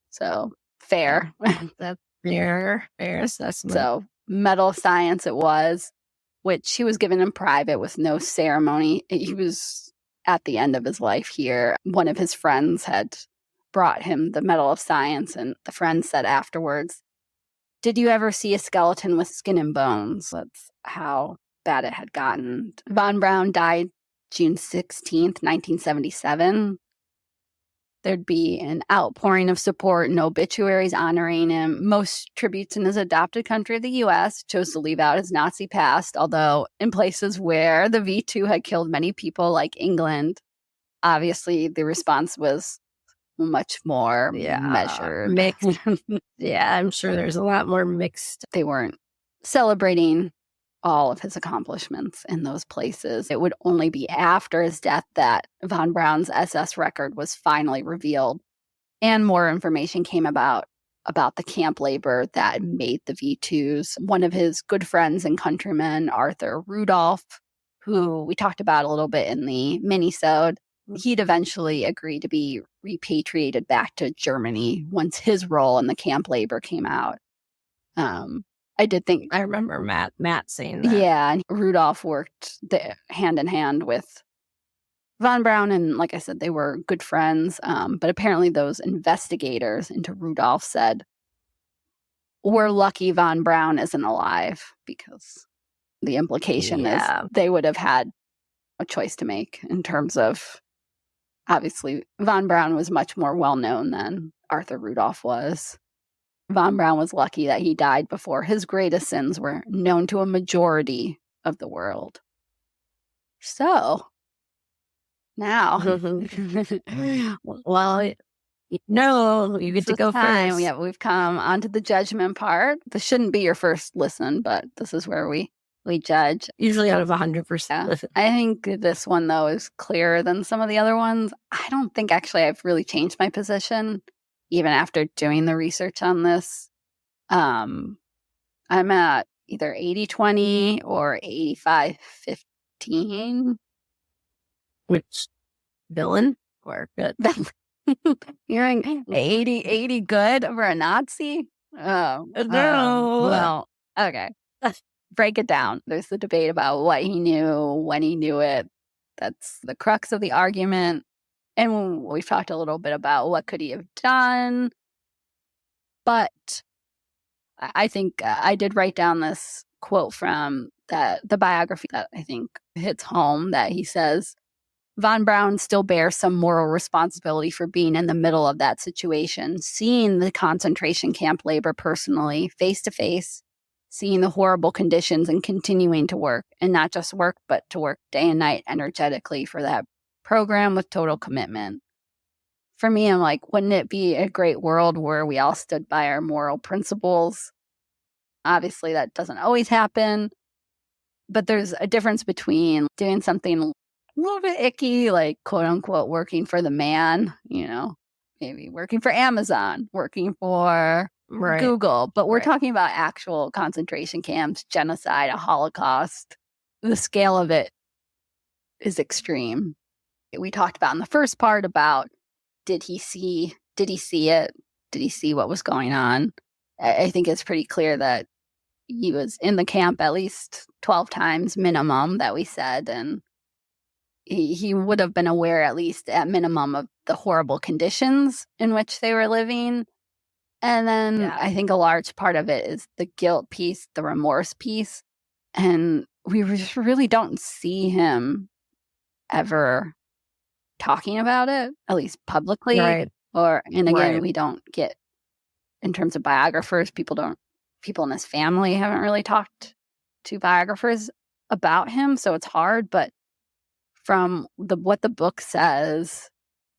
So, fair. That's fair assessment. So, Medal of Science it was. which he was given in private with no ceremony. He was at the end of his life here. One of his friends had brought him the Medal of Science, and the friend said afterwards, "Did you ever see a skeleton with skin and bones?" That's how bad it had gotten. Von Braun died June 16th, 1977. There'd be an outpouring of support and obituaries honoring him. Most tributes in his adopted country of the U.S. chose to leave out his Nazi past, although in places where the V2 had killed many people, like England, obviously the response was much more measured. Mixed. Yeah, I'm sure there's a lot more mixed. They weren't celebrating all of his accomplishments in those places. It would only be after his death that von Braun's SS record was finally revealed, and more information came about the camp labor that made the V2s. One of his good friends and countrymen, Arthur Rudolph, who we talked about a little bit in the mini-sode, he'd eventually agree to be repatriated back to Germany once his role in the camp labor came out. I did think... I remember Matt saying that. Yeah, and Rudolph worked hand in hand with von Braun, and like I said, they were good friends. But apparently those investigators into Rudolph said, "We're lucky von Braun isn't alive," because the implication is they would have had a choice to make in terms of, obviously, von Braun was much more well-known than Arthur Rudolph was. Von Braun was lucky that he died before his greatest sins were known to a majority of the world. So, now... Well, no, you get to go first. Yeah, we've come onto the judgment part. This shouldn't be your first listen, but this is where we judge. Usually out of 100%. I think this one, though, is clearer than some of the other ones. I don't think, actually, I've really changed my position, even after doing the research on this. I'm at either 80-20 or 85-15. Which villain or good? You're in 80 good over a Nazi? Oh, no. Well, okay. Break it down. There's the debate about what he knew, when he knew it. That's the crux of the argument. And we've talked a little bit about what could he have done. But I think I did write down this quote from the biography that I think hits home, that he says, "Von Braun still bears some moral responsibility for being in the middle of that situation, seeing the concentration camp labor personally, face to face, seeing the horrible conditions and continuing to work, and not just work, but to work day and night energetically for that program with total commitment." For me, I'm like, wouldn't it be a great world where we all stood by our moral principles? Obviously, that doesn't always happen, but there's a difference between doing something a little bit icky, like quote unquote working for the man, maybe working for Amazon, working for Google, but we're talking about actual concentration camps, genocide, a Holocaust. The scale of it is extreme. We talked about in the first part about, did he see it? Did he see what was going on? I think it's pretty clear that he was in the camp at least 12 times minimum, that we said, and he would have been aware, at least at minimum, of the horrible conditions in which they were living. And then I think a large part of it is the guilt piece, the remorse piece. And we just really don't see him ever talking about it, at least publicly. Right. And again, we don't get, in terms of biographers, people in his family haven't really talked to biographers about him. So it's hard. But from what the book says,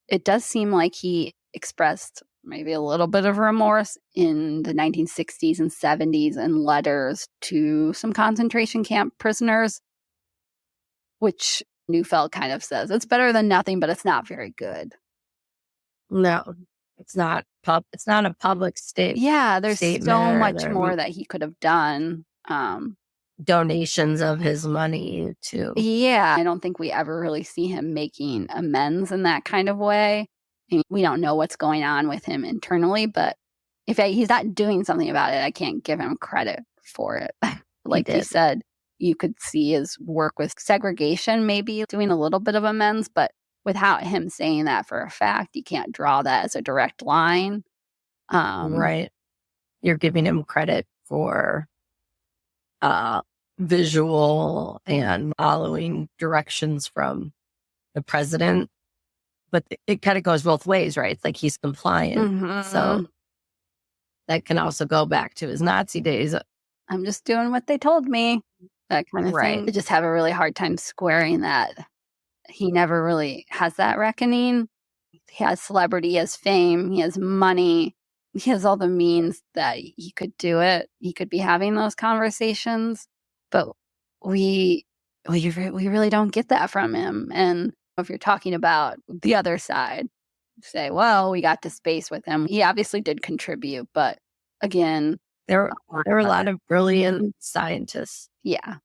it does seem like he expressed maybe a little bit of remorse in the 1960s and 70s in letters to some concentration camp prisoners, which Neufeld kind of says it's better than nothing, but it's not very good. No, it's not. It's not a public statement. Yeah, there's so much more that he could have done. Donations of his money too. Yeah, I don't think we ever really see him making amends in that kind of way. We don't know what's going on with him internally, but if he's not doing something about it, I can't give him credit for it. Like you said, you could see his work with segregation, maybe doing a little bit of amends, but without him saying that for a fact, you can't draw that as a direct line. Right. You're giving him credit for visual and following directions from the president, but it kind of goes both ways, right? It's like he's compliant. So that can also go back to his Nazi days. I'm just doing what they told me, that kind of thing. I just have a really hard time squaring that. He never really has that reckoning. He has celebrity, he has fame, he has money, he has all the means that he could do it. He could be having those conversations, but we really don't get that from him. And if you're talking about the other side, say, well, we got to space with him. He obviously did contribute, but again, there were a lot of brilliant scientists. Yeah.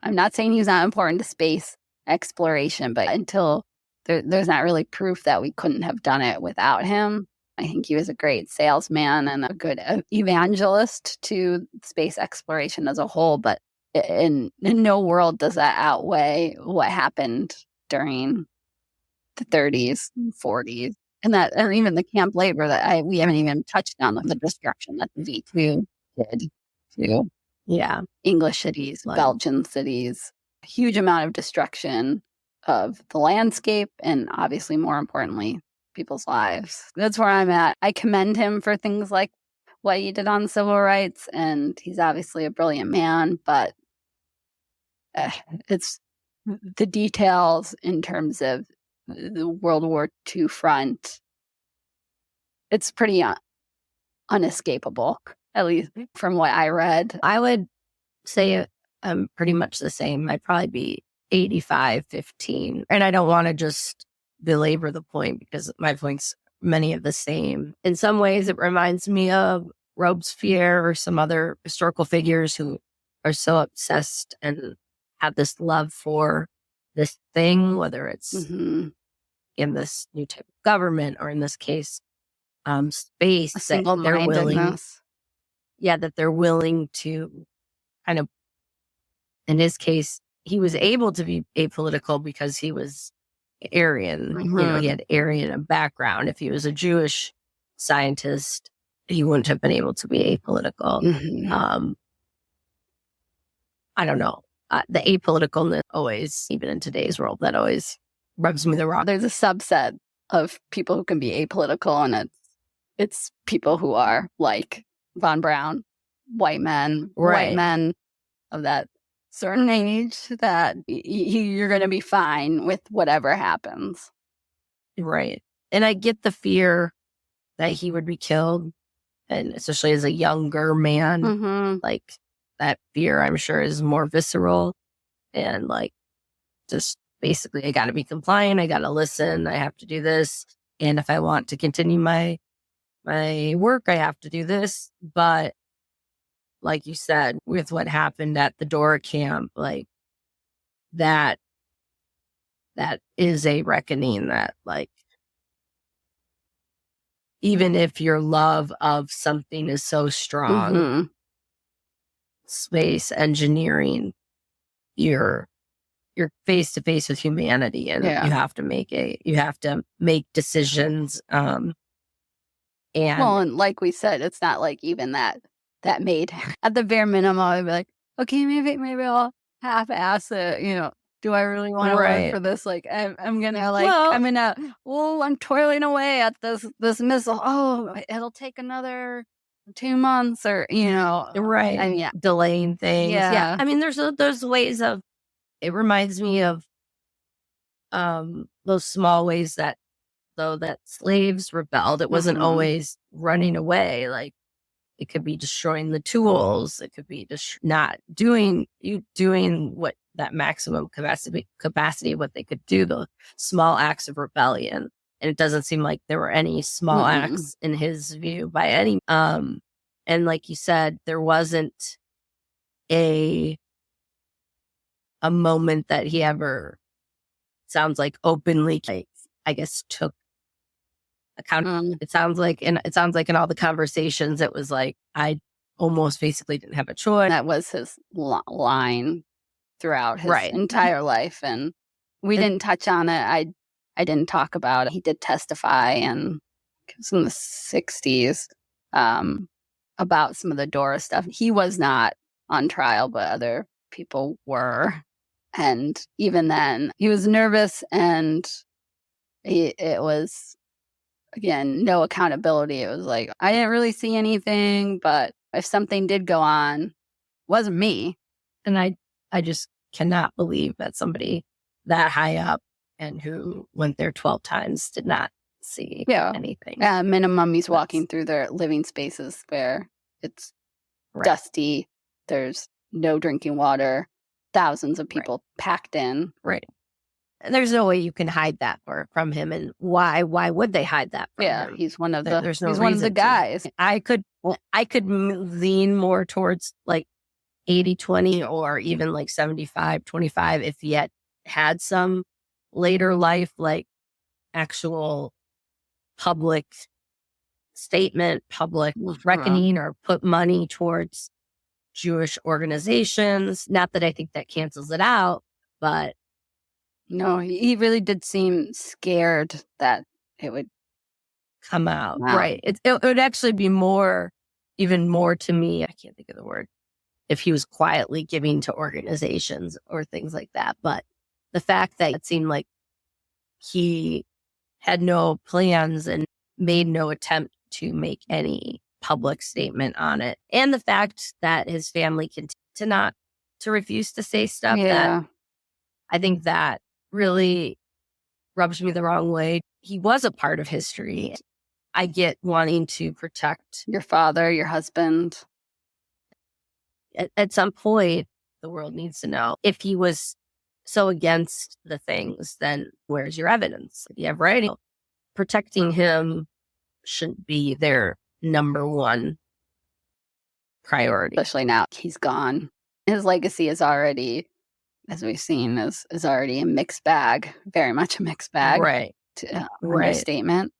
I'm not saying he's not important to space exploration, but until there's not really proof that we couldn't have done it without him. I think he was a great salesman and a good evangelist to space exploration as a whole, but in no world does that outweigh what happened during the 30s, 40s, and even the camp labor that we haven't even touched on, the destruction that the V2 did to English cities, Belgian cities, a huge amount of destruction of the landscape, and obviously, more importantly, people's lives. That's where I'm at. I commend him for things like what he did on civil rights, and he's obviously a brilliant man, but it's the details in terms of the World War II front. It's pretty unescapable, at least from what I read. I would say I'm pretty much the same. I'd probably be 85-15. And I don't want to just belabor the point because my point's many of the same. In some ways, it reminds me of Robespierre or some other historical figures who are so obsessed and have this love for this thing, whether it's in this new type of government or in this case, space, that they're willing, that they're willing to kind of, in his case, he was able to be apolitical because he was Aryan. You know, he had Aryan background. If he was a Jewish scientist, he wouldn't have been able to be apolitical. I don't know. The apoliticalness always, even in today's world, that always rubs me the wrong. There's a subset of people who can be apolitical, and it's people who are like Von Braun, white men of that certain age that you're going to be fine with whatever happens. Right. And I get the fear that he would be killed, and especially as a younger man, like that fear, I'm sure, is more visceral and like just basically, I got to be compliant. I got to listen. I have to do this. And if I want to continue my work, I have to do this. But like you said, with what happened at the Dora camp, like that is a reckoning that, like, even if your love of something is so strong, space engineering, you're face to face with humanity, and you have to make decisions. And like we said, it's not like even that made at the bare minimum. I'd be like, okay, maybe I'll half-ass it. You know, do I really want to work for this? Like, I'm gonna I'm toiling away at this missile. Oh, it'll take another 2 months, or delaying things. Yeah. I mean, there's ways of. It reminds me of those small ways that, though, that slaves rebelled. It wasn't always running away. Like, it could be destroying the tools. It could be just not doing what that maximum capacity of what they could do, the small acts of rebellion. And it doesn't seem like there were any small acts in his view by any. And like you said, there wasn't a moment that he ever, sounds like, openly, like, I guess, took account. It sounds like in all the conversations, it was like, I almost basically didn't have a choice. That was his line throughout his Right. entire life. And we didn't touch on it. I didn't talk about it. He did testify in the 60s about some of the Dora stuff. He was not on trial, but other people were. And even then, he was nervous, and it was, again, no accountability. It was like, I didn't really see anything, but if something did go on, it wasn't me. And I just cannot believe that somebody that high up and who went there 12 times did not see anything. At minimum, he's walking through their living spaces where it's dusty. There's no drinking water. Thousands of people packed in. Right. And there's no way you can hide that from him. And why would they hide that from him? He's one of the There's no he's one of the guys. I could lean more towards like 80-20 or even like 75-25 if he had some later life, like actual public statement, public reckoning, or put money towards Jewish organizations. Not that I think that cancels it out, but no, he really did seem scared that it would come out. Wow. Right. It would actually be even more to me. I can't think of the word. If he was quietly giving to organizations or things like that. But the fact that it seemed like he had no plans and made no attempt to make any public statement on it. And the fact that his family continued to refuse to say stuff that I think that really rubs me the wrong way. He was a part of history. I get wanting to protect your father, your husband. At some point, the world needs to know if he was so against the things, then where's your evidence? If you have writing, protecting him shouldn't be their number one priority. Especially now he's gone. His legacy is already, as we've seen, is already a mixed bag, very much a mixed bag. Right. Statement.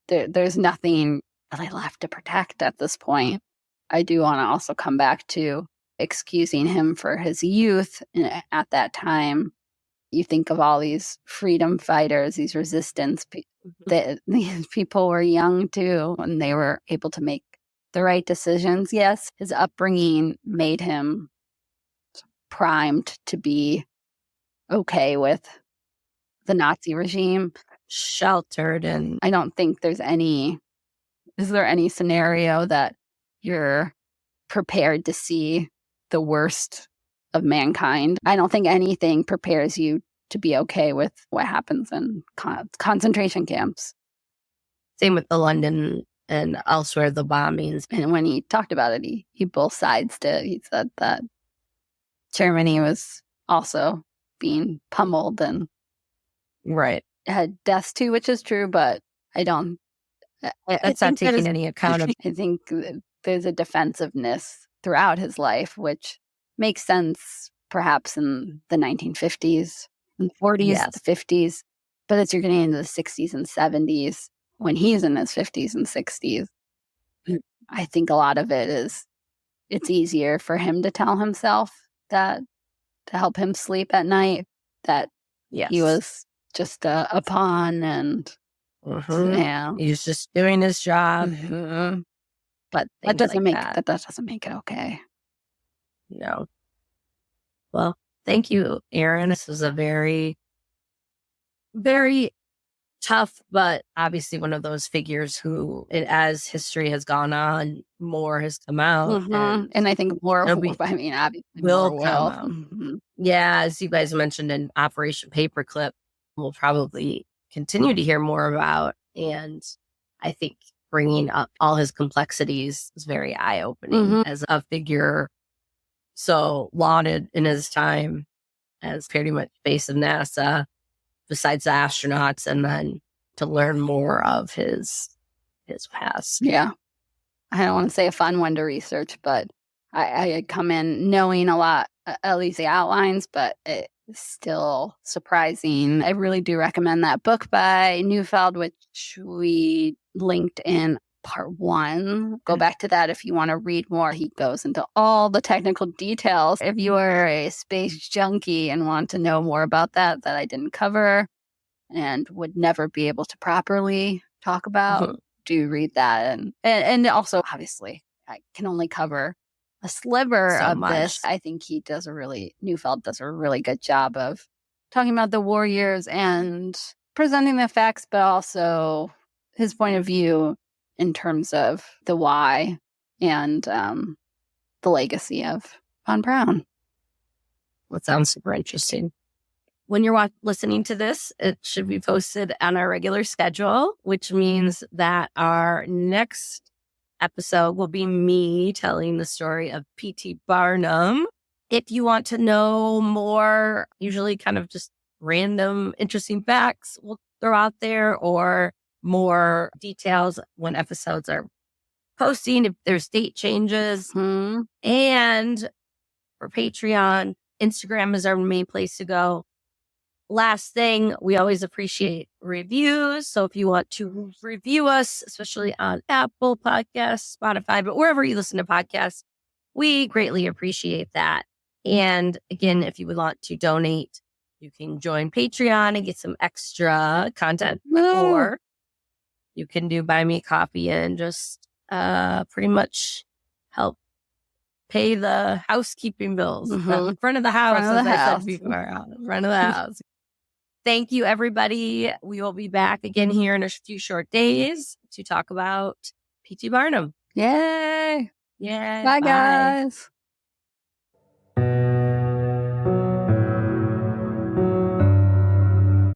There's nothing really left to protect at this point. I do want to also come back to excusing him for his youth. At that time, you think of all these freedom fighters, these resistance these people were young too, and they were able to make the right decisions. Yes, his upbringing made him primed to be okay with the Nazi regime, sheltered, and I don't think is there any scenario that you're prepared to see the worst of mankind? I don't think anything prepares you to be okay with what happens in concentration camps. Same with the London and elsewhere, the bombings. And when he talked about it, he both sides did. He said that Germany was also being pummeled and had deaths too, which is true, but that's not taking any account of. I think there's a defensiveness throughout his life, which makes sense perhaps in the 1950s, and 40s, the 50s, but as you're getting into the 60s and 70s, when he's in his 50s and 60s, I think a lot of it is it's easier for him to tell himself that to help him sleep at night that he was just a pawn and he's just doing his job. But that doesn't make it okay. No. Well, thank you, Erin. This was a very, very tough, but obviously one of those figures who, as history has gone on, more has come out. And I think more obviously will come out. Yeah, as you guys mentioned in Operation Paperclip, we'll probably continue to hear more about. And I think bringing up all his complexities is very eye-opening as a figure so lauded in his time as pretty much face of NASA, besides the astronauts, and then to learn more of his past. Yeah. I don't want to say a fun one to research, but I come in knowing a lot, at least the outlines, but it's still surprising. I really do recommend that book by Neufeld, which we linked in part 1. Go back to that if you want to read more. He goes into all the technical details. If you are a space junkie and want to know more about that I didn't cover and would never be able to properly talk about, do read that. And also, obviously, I can only cover a sliver of this. I think Neufeld does a really good job of talking about the war years and presenting the facts, but also his point of view in terms of the why and the legacy of Von Braun. That sounds super interesting. When you're listening to this, it should be posted on our regular schedule, which means that our next episode will be me telling the story of P.T. Barnum. If you want to know more, usually kind of just random interesting facts we'll throw out there, or more details when episodes are posting, if there's date changes. And for Patreon, Instagram is our main place to go. Last thing, we always appreciate reviews. So if you want to review us, especially on Apple Podcasts, Spotify, but wherever you listen to podcasts, we greatly appreciate that. And again, if you would want to donate, you can join Patreon and get some extra content, or you can do Buy Me a Coffee and just pretty much help pay the housekeeping bills. The front of the house, as I said before, front of the house. Thank you, everybody. We will be back again here in a few short days to talk about P.T. Barnum. Yay! Yeah. Bye, guys.